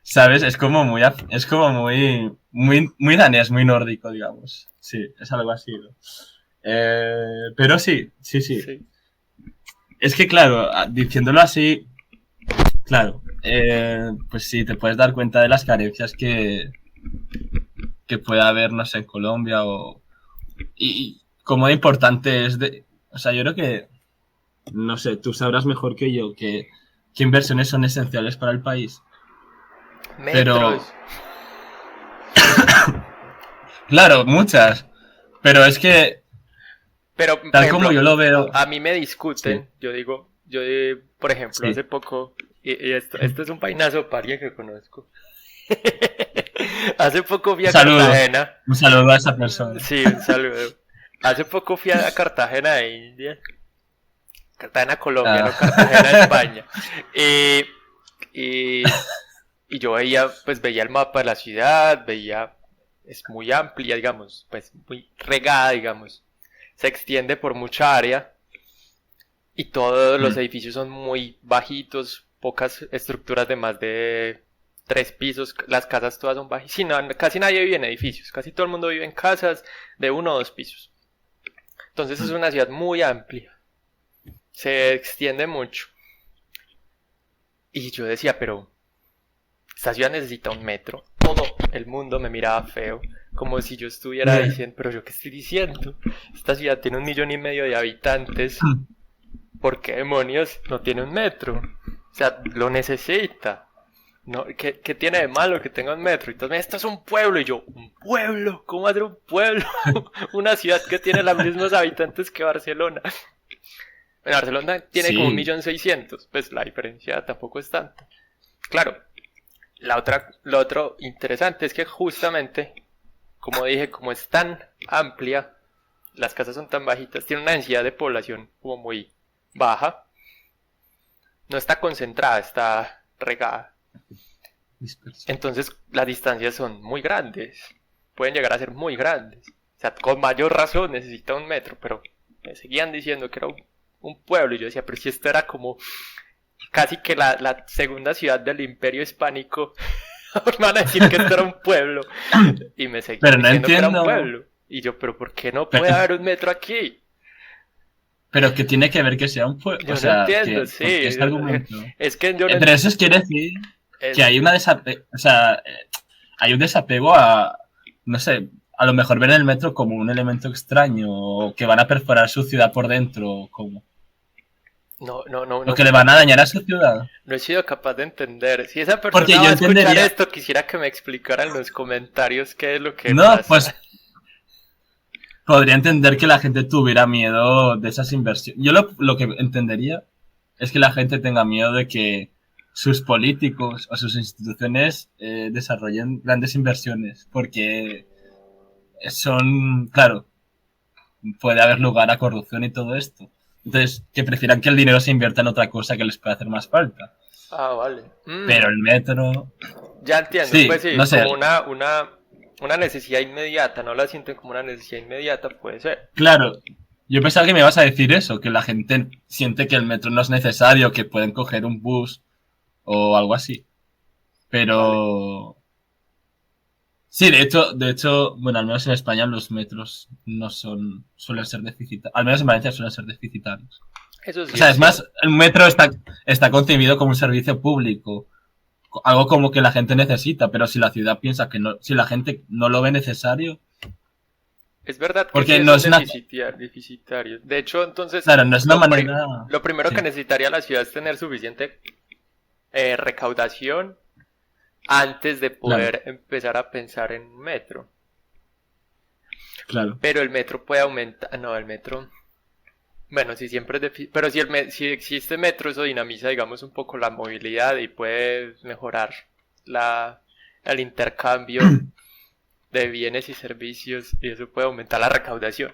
¿sabes? Es como muy danés, muy nórdico, digamos. Sí, es algo así, ¿no? Pero sí, sí, sí. Sí. Es que claro, diciéndolo así, claro, pues sí, te puedes dar cuenta de las carencias que puede haber, no sé, en Colombia y cómo de importante es de... O sea, yo creo que, no sé, tú sabrás mejor que yo que inversiones son esenciales para el país. Pero, Metros. claro, muchas. Pero es que, Pero, por tal como ejemplo, yo lo veo, a mí me sí. discuten, yo digo, por ejemplo, hace Sí. poco, y esto es un painazo paria que conozco. Hace poco fui a Cartagena. Un saludo a esa persona. Sí, un saludo. Hace poco fui a Cartagena de India. Cartagena, Colombia, no Cartagena, Ah. España. Y, y, y yo veía, pues veía el mapa de la ciudad, veía, es muy amplia, digamos, pues muy regada, digamos. Se extiende por mucha área y todos los Mm. edificios son muy bajitos, pocas estructuras de más de 3 pisos, las casas todas son bajitas. Sí, no, casi nadie vive en edificios, casi todo el mundo vive en casas de 1 o 2 pisos. Entonces es Mm. una ciudad muy amplia, se extiende mucho. Y yo decía, pero esta ciudad necesita un metro. Todo el mundo me miraba feo, como si yo estuviera diciendo, pero yo qué estoy diciendo. Esta ciudad tiene 1,5 millones de habitantes. ¿Por qué demonios no tiene un metro? O sea, lo necesita. No, ¿qué tiene de malo que tenga un metro? Y entonces, esto es un pueblo. Y yo, ¿un pueblo? ¿Cómo va a ser un pueblo? Una ciudad que tiene los mismos habitantes que Barcelona. Bueno, Barcelona tiene como un Sí, millón seiscientos. Pues la diferencia tampoco es tanta. Claro, lo otro interesante es que justamente, como dije, como es tan amplia, las casas son tan bajitas, tiene una densidad de población como muy baja. No está concentrada, está regada. disperso. Entonces las distancias son muy grandes. Pueden llegar a ser muy grandes. O sea, con mayor razón necesita un metro, pero me seguían diciendo que era un pueblo. Y yo decía, pero si esto era como casi que la segunda ciudad del Imperio Hispánico, me van a decir que esto era un pueblo. Y me seguían Pero no diciendo que era un entiendo. pueblo. Y yo, pero ¿por qué no puede Pero, haber un metro aquí? pero que tiene que ver que sea un pueblo. O Yo no sea, entiendo, que, sí. porque este argumento. Es que yo no Pero eso quiere decir que es, hay una o sea, hay un desapego a, no sé, a lo mejor ven el metro como un elemento extraño o que van a perforar su ciudad por dentro como, o que le van a dañar a su ciudad. no he sido capaz de entender. Si esa Porque persona yo va a escuchar entendería, esto, quisiera que me explicara en los comentarios qué es lo que no, pasa. pues podría entender que la gente tuviera miedo de esas inversiones. Yo lo que entendería es que la gente tenga miedo de que sus políticos o sus instituciones desarrollen grandes inversiones, porque son, claro, puede haber lugar a corrupción y todo esto. Entonces, que prefieran que el dinero se invierta en otra cosa que les pueda hacer más falta. Ah, vale. Pero el metro, Ya entiendo. Pues sí, sí, no sé, como una necesidad inmediata. No la sienten como una necesidad inmediata, puede ser. claro. Yo pensaba que me ibas a decir eso, que la gente siente que el metro no es necesario, que pueden coger un bus o algo así. Vale. Pero sí, de hecho, bueno, al menos en España los metros no son, suelen ser deficitarios. Al menos en Valencia suelen ser deficitarios. Eso O sí sea, es es más, cierto. el metro está concebido como un servicio público, algo como que la gente necesita, pero si la ciudad piensa que no, si la gente no lo ve necesario, Es verdad que sí, porque eso no es es una, deficitario. De hecho, entonces, claro, no es una manera, lo primero que sí, necesitaría la ciudad es tener suficiente recaudación antes de claro, poder empezar a pensar en un metro. claro, Pero el metro puede aumentar. No, el metro. Bueno, si siempre es pero si existe metro, eso dinamiza, digamos, un poco la movilidad y puede mejorar la, el intercambio de bienes y servicios y eso puede aumentar la recaudación.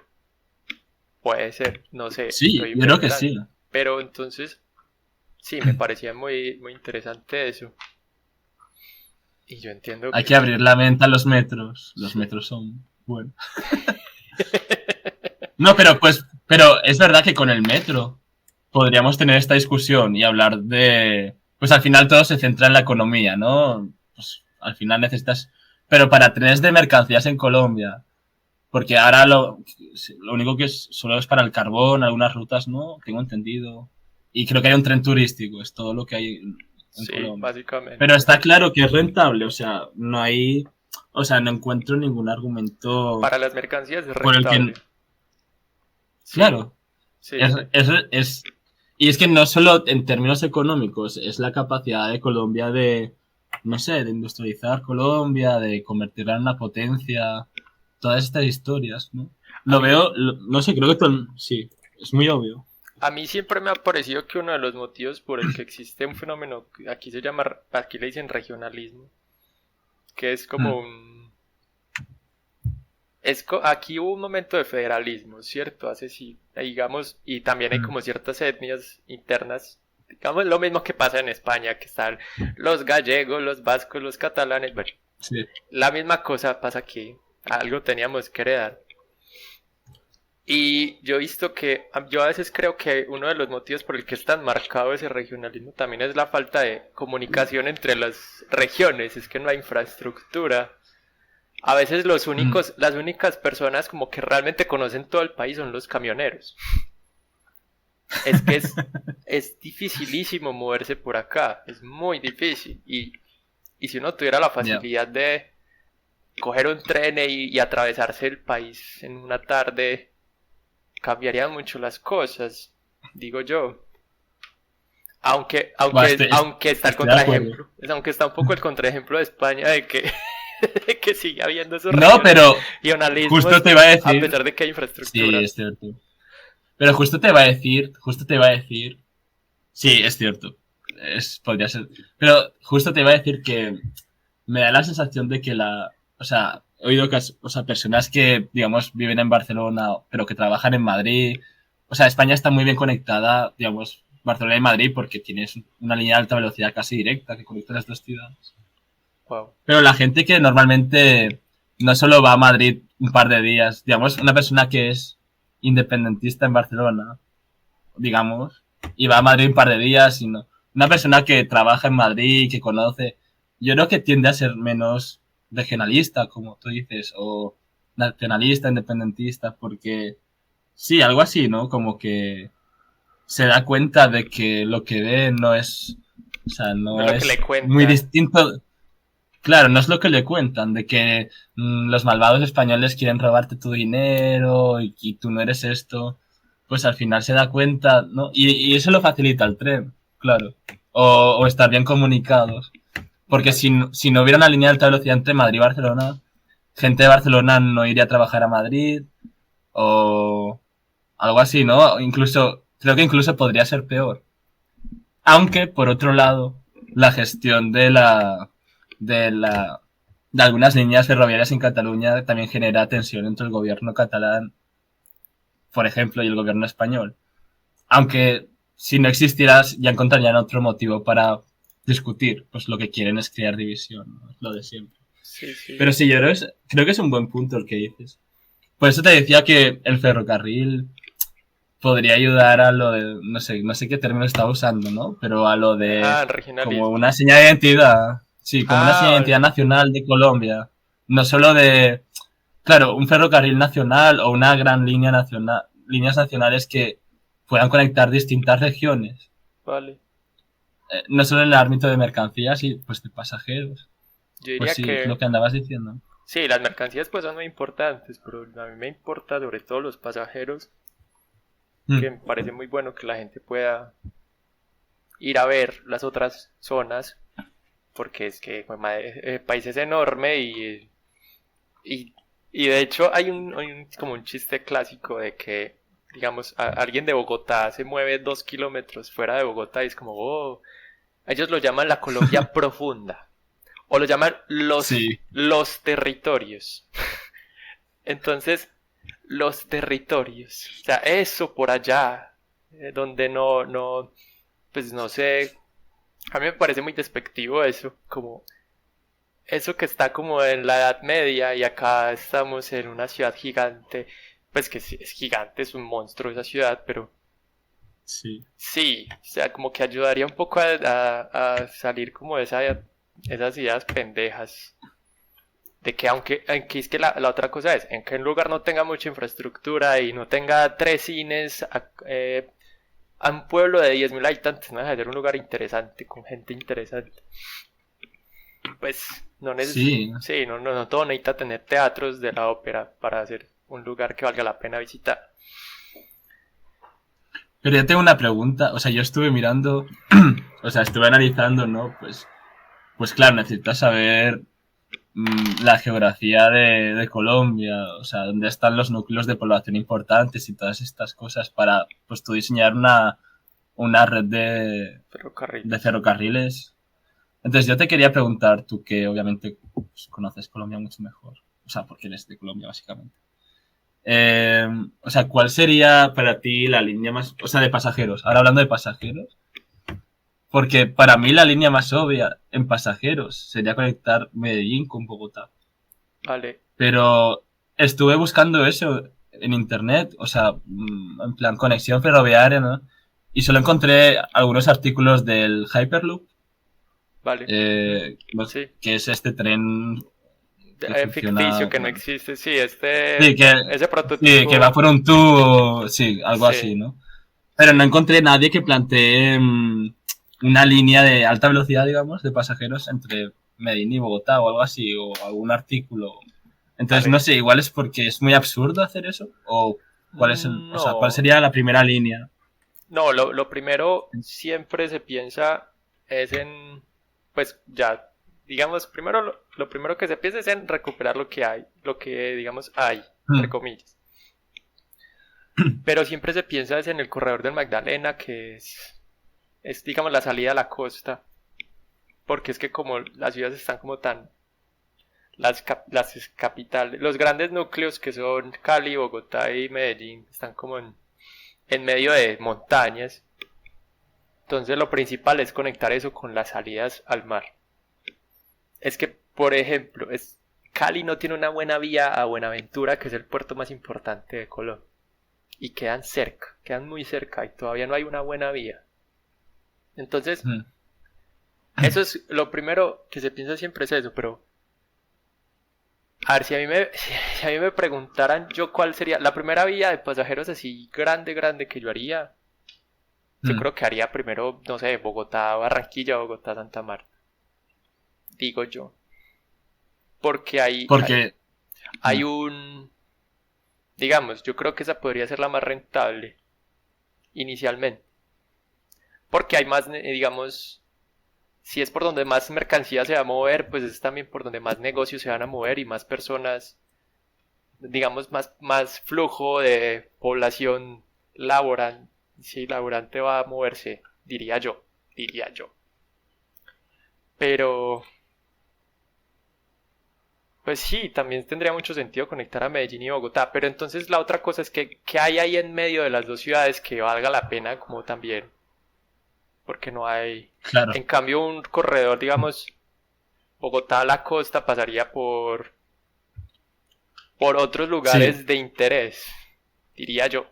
Puede ser, no sé, sí, estoy yo creo que sí. inventando. Pero entonces, sí, me parecía muy, muy interesante eso. Y yo entiendo Hay que que abrir la mente a los sí. metros son, bueno. No, pero pues, pero es verdad que con el metro podríamos tener esta discusión y hablar de, pues al final todo se centra en la economía, ¿no? pues al final necesitas, pero para trenes de mercancías en Colombia, porque ahora lo único que es solo es para el carbón, algunas rutas no, tengo entendido, y creo que hay un tren turístico, es todo lo que hay en Sí, Colombia. básicamente. Pero está claro que es rentable, o sea, no hay, o sea, no encuentro ningún argumento Para las mercancías es por el que, rentable. Sí, claro, sí, sí. y es que no solo en términos económicos, es la capacidad de Colombia de, no sé, de industrializar Colombia, de convertirla en una potencia, todas estas historias, ¿no? A Lo mí, veo, no sé, creo que sí, es muy obvio. a mí siempre me ha parecido que uno de los motivos por el que existe un fenómeno, que aquí se llama, aquí le dicen regionalismo, que es como Mm, un... aquí hubo un momento de federalismo, ¿cierto? Hace sí, digamos, y también hay mm, como ciertas etnias internas, digamos lo mismo que pasa en España, que están los gallegos, los vascos, los catalanes, bueno, sí. la misma cosa pasa aquí, algo teníamos que heredar. Y yo he visto que, yo a veces creo que uno de los motivos por el que es tan marcado ese regionalismo también es la falta de comunicación entre las regiones, es que no hay infraestructura. A veces Mm. las únicas personas como que realmente conocen todo el país son los camioneros. Es que es dificilísimo moverse por acá, es muy difícil. Y si uno tuviera la Ya. facilidad de coger un tren y atravesarse el país en una tarde, cambiarían mucho las cosas, digo yo. Buah, Aunque está el estoy de acuerdo. contraejemplo, aunque está un poco el contraejemplo de España de que, de que sigue habiendo esos No, pero justo regionalismos te iba a a decir, pesar de que hay sí, infraestructura. es cierto. Pero justo te iba a decir, sí, es cierto. Podría ser. Pero justo te iba a decir que me da la sensación de que o sea, he oído o sea, personas que, digamos, viven en Barcelona, pero que trabajan en Madrid. O sea, España está muy bien conectada, digamos, Barcelona y Madrid, porque tienes una línea de alta velocidad casi directa que conecta las dos ciudades. Wow. Pero la gente que normalmente no solo va a Madrid un par de días, digamos, una persona que es independentista en Barcelona, digamos, y va a Madrid un par de días, sino una persona que trabaja en Madrid, que conoce, yo creo que tiende a ser menos regionalista, como tú dices, o nacionalista, independentista, porque sí, algo así, ¿no? Como que se da cuenta de que lo que ve no es, o sea, No es no lo que le es muy cuentan. distinto. Claro, no es lo que le cuentan, de que los malvados españoles quieren robarte tu dinero y tú no eres esto. Pues al final se da cuenta, ¿no? Y eso lo facilita el tren, claro. O estar bien comunicados. Porque Vale. si no hubiera una línea de alta velocidad entre Madrid y Barcelona, gente de Barcelona no iría a trabajar a Madrid o algo así, ¿no? Incluso, creo que incluso podría ser peor. Aunque, por otro lado, la gestión de la, de algunas líneas ferroviarias en Cataluña también genera tensión entre el gobierno catalán, por ejemplo, y el gobierno español. Aunque si no existieras, ya encontrarían otro motivo para discutir. Pues lo que quieren es crear división, ¿no? Es lo de siempre. Sí, sí. Pero sí, yo creo que es un buen punto el que dices. Por eso te decía que el ferrocarril podría ayudar a lo de, no sé qué término estaba usando, ¿no? Pero a lo de Ah, como regionalismo. una señal de identidad, sí, como una señal de Ah, identidad nacional de Colombia. No solo de, claro, un ferrocarril nacional o una gran línea nacional, líneas nacionales que puedan conectar distintas regiones. vale. No solo en el ámbito de mercancías y pues de pasajeros. Yo Pues diría sí, es lo que que andabas diciendo. sí, las mercancías pues son muy importantes, pero a mí me importa sobre todo los pasajeros, que Mm, me parece muy bueno que la gente pueda ir a ver las otras zonas, porque es que el país es enorme y, y de hecho hay como un chiste clásico de que, digamos, alguien de Bogotá se mueve 2 kilómetros fuera de Bogotá y es como, oh, ellos lo llaman la Colombia profunda, o lo llaman sí, los territorios. Entonces, los territorios, o sea, eso por allá, donde pues no sé, a mí me parece muy despectivo eso, como eso que está como en la Edad Media y acá estamos en una ciudad gigante, pues que sí, es gigante, es un monstruo esa ciudad, pero sí. sí, o sea, como que ayudaría un poco a salir como de esa esas ideas pendejas de que aunque es que la otra cosa es, en que un lugar no tenga mucha infraestructura y no tenga 3 cines, a un pueblo de 10.000 habitantes no deja de ser un lugar interesante, con gente interesante. Pues no Sí, sí, no todo necesita tener teatros de la ópera para hacer un lugar que valga la pena visitar. pero yo tengo una pregunta. O sea, yo estuve mirando, o sea, estuve analizando, ¿no? Pues claro, necesitas saber la geografía de Colombia, o sea, dónde están los núcleos de población importantes y todas estas cosas para, pues tú diseñar una red de Ferrocarriles. ferrocarriles. Entonces yo te quería preguntar, tú que obviamente pues, conoces Colombia mucho mejor, o sea, porque eres de Colombia básicamente. Eh, o sea, ¿cuál sería para ti la línea más, o sea, de pasajeros? Ahora hablando de pasajeros, porque para mí la línea más obvia en pasajeros sería conectar Medellín con Bogotá. Vale. Pero estuve buscando eso en internet, o sea, en plan conexión ferroviaria, ¿no? Y solo encontré algunos artículos del Hyperloop, Vale. Sí. que es este tren que Ficticio funciona, que no bueno, existe. Sí, sí, ese que va prototipo. por un tubo, sí, algo Sí, así, ¿no? Pero no sí. encontré nadie que plantee una línea de alta velocidad, digamos, de pasajeros entre Medellín y Bogotá o algo así, o algún artículo. Entonces, no Vale. sé, igual es porque es muy absurdo hacer eso, o o sea, cuál No. sería la primera línea. No, lo primero siempre se piensa es en, pues ya, digamos, primero lo primero que se piensa es en recuperar lo que hay, lo que digamos hay, entre Hmm. comillas. Pero siempre se piensa es en el corredor del Magdalena, que es digamos la salida a la costa, porque es que como las ciudades están como tan, las capitales, los grandes núcleos que son Cali, Bogotá y Medellín, están como en medio de montañas. Entonces lo principal es conectar eso con las salidas al mar. Es que, por ejemplo, Cali no tiene una buena vía a Buenaventura, que es el puerto más importante de Colombia. Y quedan cerca, quedan muy cerca y todavía no hay una buena vía. Entonces, Hmm. eso es lo primero que se piensa siempre es eso, pero a ver, si a mí me preguntaran yo cuál sería la primera vía de pasajeros así grande, grande que yo haría, yo Hmm. creo que haría primero, no sé, Bogotá, Barranquilla, Bogotá, Santa Marta, digo yo. Porque Porque, hay un, digamos, yo creo que esa podría ser la más rentable inicialmente. Porque hay más, digamos, si es por donde más mercancía se va a mover, pues es también por donde más negocios se van a mover y más personas, digamos, más flujo de población laboral, sí, laborante va a moverse, diría yo. Pero, pues sí, también tendría mucho sentido conectar a Medellín y Bogotá, pero entonces la otra cosa es que, ¿qué hay ahí en medio de las dos ciudades que valga la pena como también? Porque no hay, claro, en cambio un corredor, digamos, Bogotá a la costa pasaría por otros sí, lugares de interés, diría yo.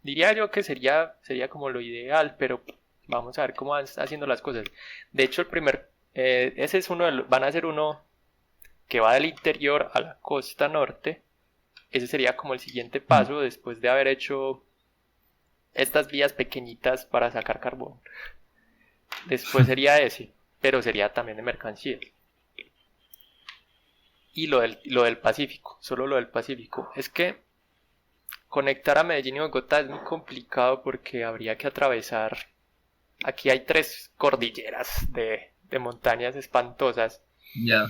Diría yo que sería como lo ideal, pero vamos a ver cómo van haciendo las cosas. De hecho, ese es van a ser uno que va del interior a la costa norte. Ese sería como el siguiente hmm, paso después de haber hecho estas vías pequeñitas para sacar carbón. Después sería ese, pero sería también de mercancías. Y lo del Pacífico, solo lo del Pacífico. Es que conectar a Medellín y Bogotá es muy complicado porque habría que atravesar. Aquí hay 3 cordilleras de montañas espantosas ya,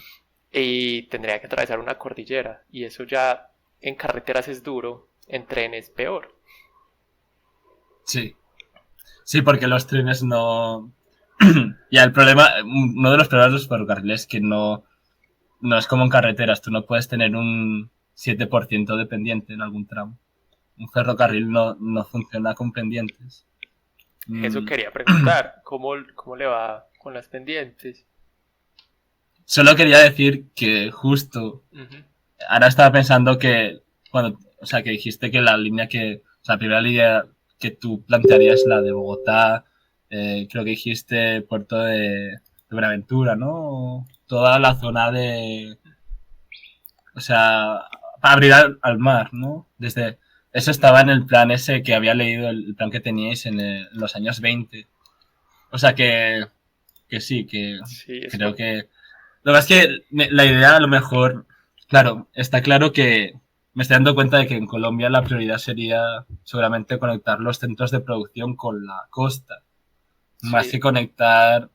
y tendría que atravesar una cordillera. Y eso ya en carreteras es duro, en trenes peor. sí. Sí, porque los trenes no... Ya, uno de los problemas de los ferrocarriles es que no es como en carreteras, tú no puedes tener un 7% de pendiente en algún tramo. Un ferrocarril no funciona con pendientes. Eso Mm, quería preguntar, ¿cómo le va con las pendientes? Solo quería decir que justo Ujú. ahora estaba pensando que o sea, que dijiste que o sea, la primera línea que tú plantearías la de Bogotá, creo que dijiste Puerto de Buenaventura, ¿no? toda la zona de, o sea, para abrir al mar, ¿no? Desde, eso estaba en el plan ese que había leído, el plan que teníais en los años 20. O sea que sí, que Sí, es creo que... Lo que pasa es que la idea a lo mejor, claro, está claro que me estoy dando cuenta de que en Colombia la prioridad sería seguramente conectar los centros de producción con la costa, más sí, que conectar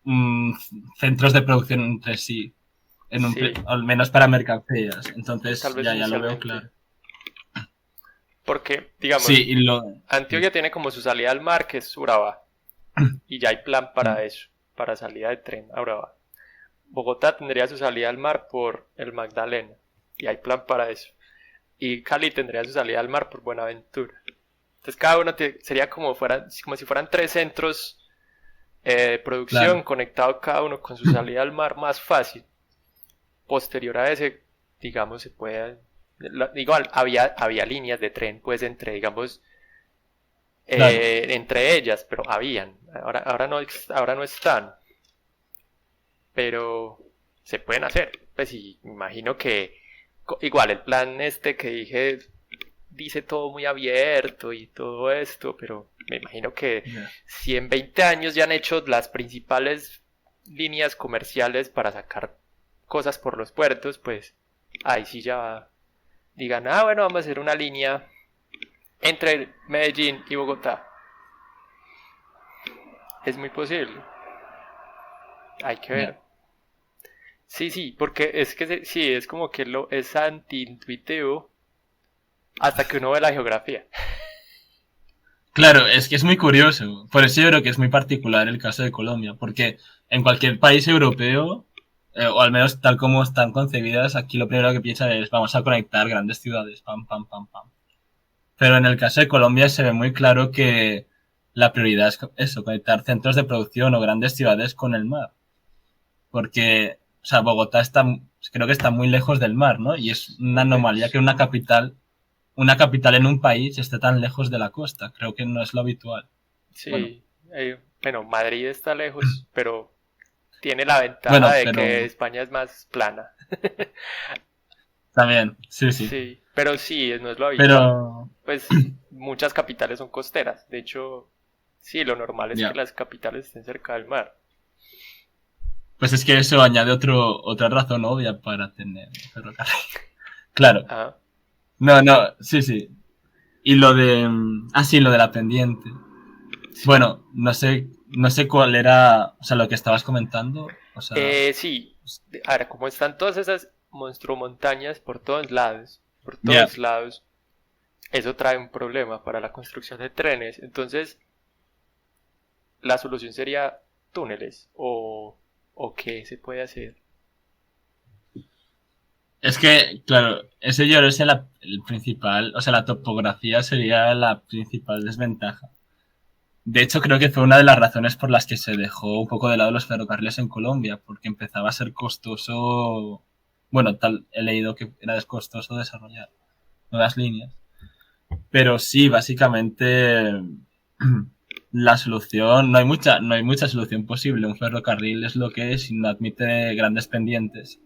mmm, centros de producción entre sí, sí, al menos para mercancías. Entonces tal vez ya lo veo inicialmente. claro. Porque, Sí, digamos, y lo... Antioquia tiene como su salida al mar, que es Urabá, y ya hay plan para eso, para salida de tren a Urabá. Bogotá tendría su salida al mar por el Magdalena, y hay plan para eso. Y Cali tendría su salida al mar por Buenaventura. Entonces cada uno sería como si fueran tres centros de producción Claro, conectados cada uno con su salida al mar más fácil. Posterior a ese, digamos, se puede... Igual, había líneas de tren, pues, entre, digamos, claro. entre ellas, pero habían. Ahora no están, pero se pueden hacer. Pues, y me imagino que, igual, el plan este que dije dice todo muy abierto y todo esto, pero me imagino que Ya. si en 20 años ya han hecho las principales líneas comerciales para sacar cosas por los puertos, pues ahí sí ya digan, ah, bueno, vamos a hacer una línea entre Medellín y Bogotá. Es muy posible. Hay que Ya. ver. Sí, sí, porque es que sí, es como que es anti-intuitivo hasta que uno ve la geografía. Claro, es que es muy curioso. Por eso yo creo que es muy particular el caso de Colombia, porque en cualquier país europeo, o al menos tal como están concebidas, aquí lo primero que piensan es vamos a conectar grandes ciudades, pam, pam, pam, pam. Pero en el caso de Colombia se ve muy claro que la prioridad es eso, conectar centros de producción o grandes ciudades con el mar. Porque, o sea, Bogotá está, creo que está muy lejos del mar, ¿no? Y es una Muy anomalía que lejos. una capital en un país esté tan lejos de la costa. Creo que no es lo habitual. Bueno, Sí, bueno, Madrid está lejos, pero tiene la ventaja bueno, de que pero España es más plana. también, sí, sí. Sí, pero sí, no es lo habitual. Pero, Pues muchas capitales son costeras. De hecho, sí, lo normal es que ya. las capitales estén cerca del mar. Pues es que eso añade otra razón obvia para tener ferrocarril. Claro. Ah, No, no, sí, sí. Y lo de... sí, lo de la pendiente. sí. Bueno, no sé cuál era, o sea, lo que estabas comentando. O sea, Sí, ahora, como están todas esas monstruomontañas por ya. todos lados, eso trae un problema para la construcción de trenes. Entonces, la solución sería túneles o qué se puede hacer. Es que, claro, ese yo creo que es el principal, o sea, la topografía sería la principal desventaja. De hecho, creo que fue una de las razones por las que se dejó un poco de lado los ferrocarriles en Colombia, porque empezaba a ser costoso, bueno, tal, he leído que era costoso desarrollar nuevas líneas. Pero sí, básicamente la solución, no hay mucha solución posible. Un ferrocarril es lo que es y no admite grandes pendientes.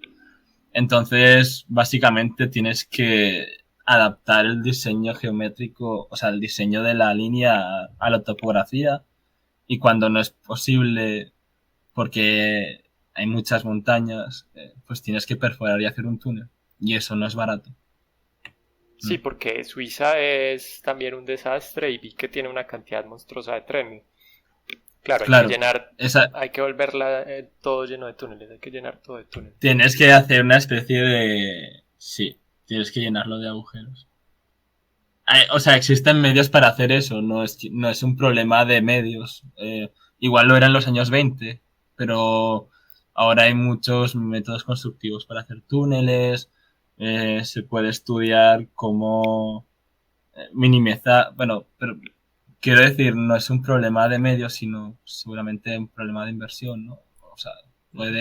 Entonces, básicamente tienes que adaptar el diseño geométrico, o sea, el diseño de la línea a la topografía. Y cuando no es posible, porque hay muchas montañas, pues tienes que perforar y hacer un túnel. Y eso no es barato. Sí, porque Suiza es también un desastre y vi que tiene una cantidad monstruosa de trenes. Claro, hay que Claro, llenar, esa, hay que volverla todo lleno de túneles, hay que llenar todo de túneles. tienes que hacer una especie de... Sí, tienes que llenarlo de agujeros. O sea, existen medios para hacer eso, no es un problema de medios. Igual lo era en los años 20, pero ahora hay muchos métodos constructivos para hacer túneles. Se puede estudiar cómo minimizar, bueno, pero quiero decir, no es un problema de medios, sino seguramente un problema de inversión, ¿no? O sea, Ujú.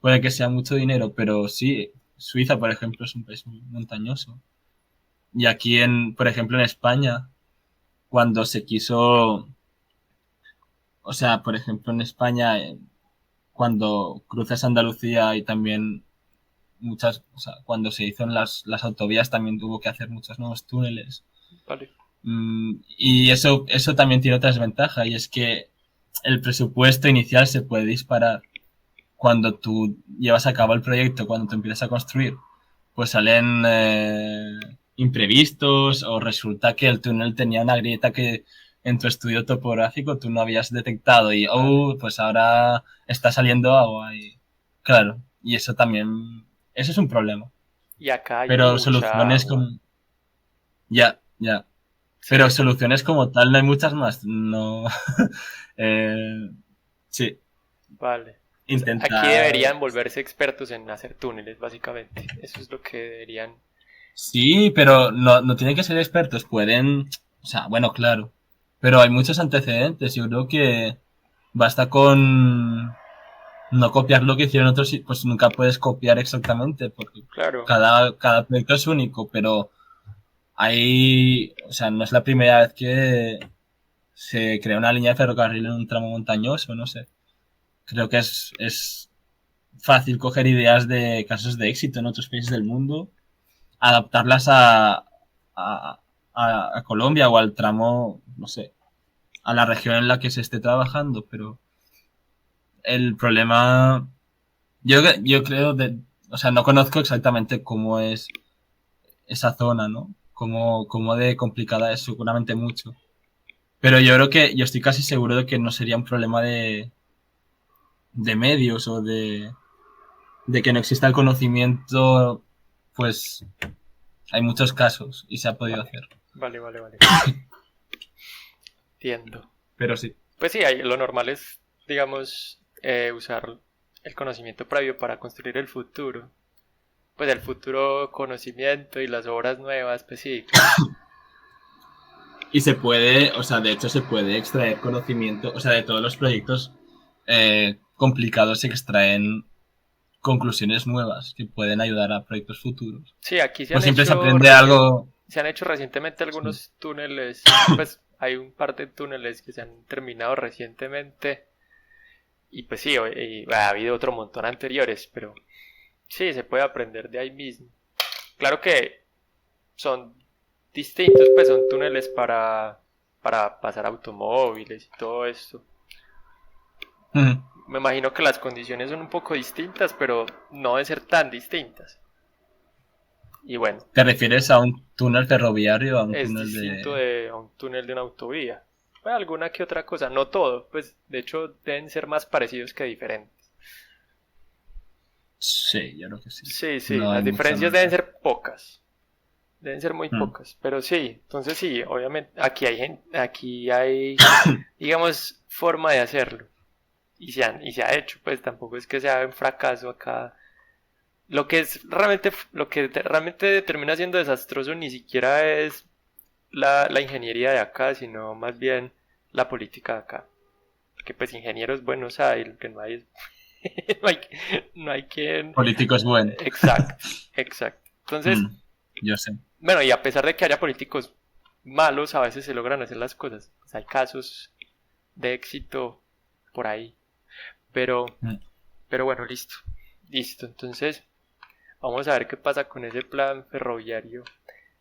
puede que sea mucho dinero, pero sí, Suiza, por ejemplo, es un país muy montañoso. Y aquí, por ejemplo, en España, cuando se quiso, o sea, por ejemplo, en España, cuando cruzas Andalucía y también o sea, cuando se hizo en las autovías también tuvo que hacer muchos nuevos túneles. Vale. Y eso también tiene otra desventaja, y es que el presupuesto inicial se puede disparar cuando tú llevas a cabo el proyecto, cuando tú empiezas a construir. Pues salen imprevistos, o resulta que el túnel tenía una grieta que en tu estudio topográfico tú no habías detectado y pues ahora está saliendo agua. Y claro, y eso también, eso es un problema. Y acá hay Pero mucha soluciones agua. como... Ya, ya. Sí, Pero soluciones como tal no hay muchas más. No. eh, sí, vale. O sea, aquí intentar. deberían volverse expertos en hacer túneles, básicamente. Eso es lo que deberían. Sí, pero no tienen que ser expertos. Pueden. O sea, bueno, claro. Pero hay muchos antecedentes. Yo creo que basta con no copiar lo que hicieron otros. Pues nunca puedes copiar exactamente, porque Claro, cada proyecto es único. Pero hay. O sea, no es la primera vez que se crea una línea de ferrocarril en un tramo montañoso, no sé. Creo que es fácil coger ideas de casos de éxito en otros países del mundo, adaptarlas a, a Colombia o al tramo, no sé, a la región en la que se esté trabajando, pero el problema, yo creo, o sea, no conozco exactamente cómo es esa zona, ¿no? Cómo de complicada es, seguramente mucho. Pero yo estoy casi seguro de que no sería un problema de medios o de que no exista el conocimiento, pues hay muchos casos y se ha podido vale, hacer. vale. Entiendo. Pero sí. Pues sí, lo normal es, digamos, usar el conocimiento previo para construir el futuro. Pues el futuro conocimiento y las obras nuevas, pues sí, claro. Y se puede, o sea, de hecho se puede extraer conocimiento, o sea, de todos los proyectos complicados se extraen conclusiones nuevas que pueden ayudar a proyectos futuros. Sí, aquí Pues siempre se aprende algo. se han hecho recientemente Sí. algunos túneles, pues hay un par de túneles que se han terminado recientemente y pues sí, ha habido otro montón anteriores, pero sí, se puede aprender de ahí mismo. Claro que son distintos, pues son túneles para pasar automóviles y todo esto. Ujú. Me imagino que las condiciones son un poco distintas, pero no deben ser tan distintas. Y bueno, ¿Te refieres a un túnel ferroviario o a un es túnel distinto de...? de a un túnel de una autovía. Pues alguna que otra cosa, no todo, pues de hecho deben ser más parecidos que diferentes. Sí, yo creo que sí. Sí, sí, No hay las mucha diferencias deben más. ser pocas, deben ser muy pocas, pero sí, entonces sí, obviamente aquí hay, digamos, forma de hacerlo y se ha hecho, pues tampoco es que sea un fracaso acá. Lo que es realmente, realmente termina siendo desastroso ni siquiera es la ingeniería de acá, sino más bien la política de acá. Porque pues ingenieros buenos hay, lo que no hay es... no hay, no hay quien... Políticos buenos. Exacto, exacto. Entonces, Yo sé. bueno, y a pesar de que haya políticos malos, a veces se logran hacer las cosas. Pues hay casos de éxito por ahí. Pero, Mm. pero bueno, listo. Listo. Entonces, vamos a ver qué pasa con ese plan ferroviario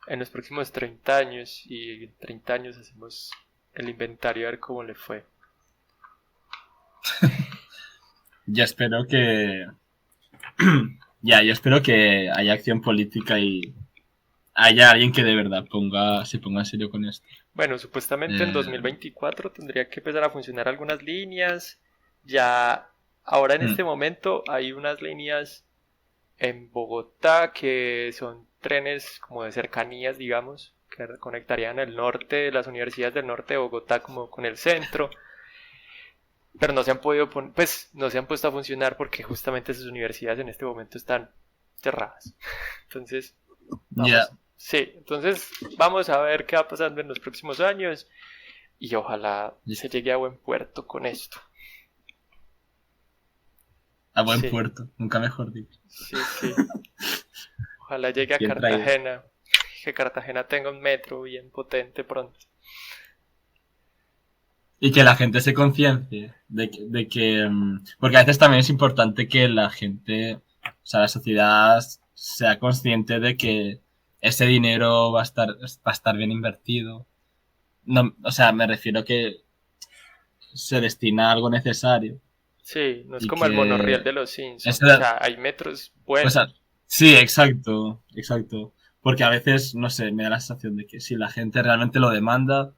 en los próximos 30 años y en 30 años hacemos el inventario a ver cómo le fue. Yo espero que... yo espero que haya acción política y haya alguien que de verdad se ponga en serio con esto. Bueno, supuestamente en Eh, 2024 tendría que empezar a funcionar algunas líneas. Ya ahora en este mm, momento hay unas líneas en Bogotá que son trenes como de cercanías, digamos, que conectarían el norte, las universidades del norte de Bogotá como con el centro. Pero no se han podido pues no se han puesto a funcionar porque justamente esas universidades en este momento están cerradas. Entonces, ya, sí, entonces vamos a ver qué va pasando en los próximos años y ojalá se llegue a buen puerto con esto. a buen Sí, puerto, nunca mejor dicho. sí. Ojalá llegue a Bien traído. Cartagena, que Cartagena tenga un metro bien potente pronto. y que la gente se conciencie porque a veces también es importante que la gente, o sea, la sociedad sea consciente de que ese dinero va a estar bien invertido. No, o sea, me refiero que se destina a algo necesario Sí, no es y como el monorriel que de los Simpsons. O esa, sea, hay metros o sea, buenos. sí, exacto, exacto. Porque a veces, no sé, me da la sensación de que si la gente realmente lo demanda,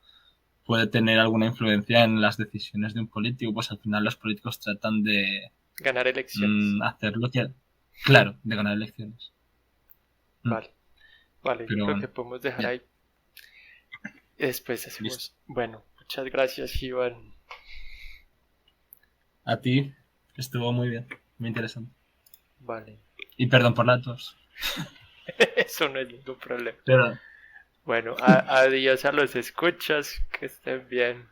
puede tener alguna influencia en las decisiones de un político, pues al final los políticos tratan de Ganar elecciones. hacer lo que... Claro, de ganar elecciones. Mm, Vale, vale, yo Pero creo que bueno, podemos dejar ya, ahí. Y después listo. hacemos. Bueno, muchas gracias, Iván. A ti estuvo muy bien, muy interesante. Vale, Y perdón por la tos. eso no es ningún problema. Pero Bueno, adiós a los escuchas, que estén bien.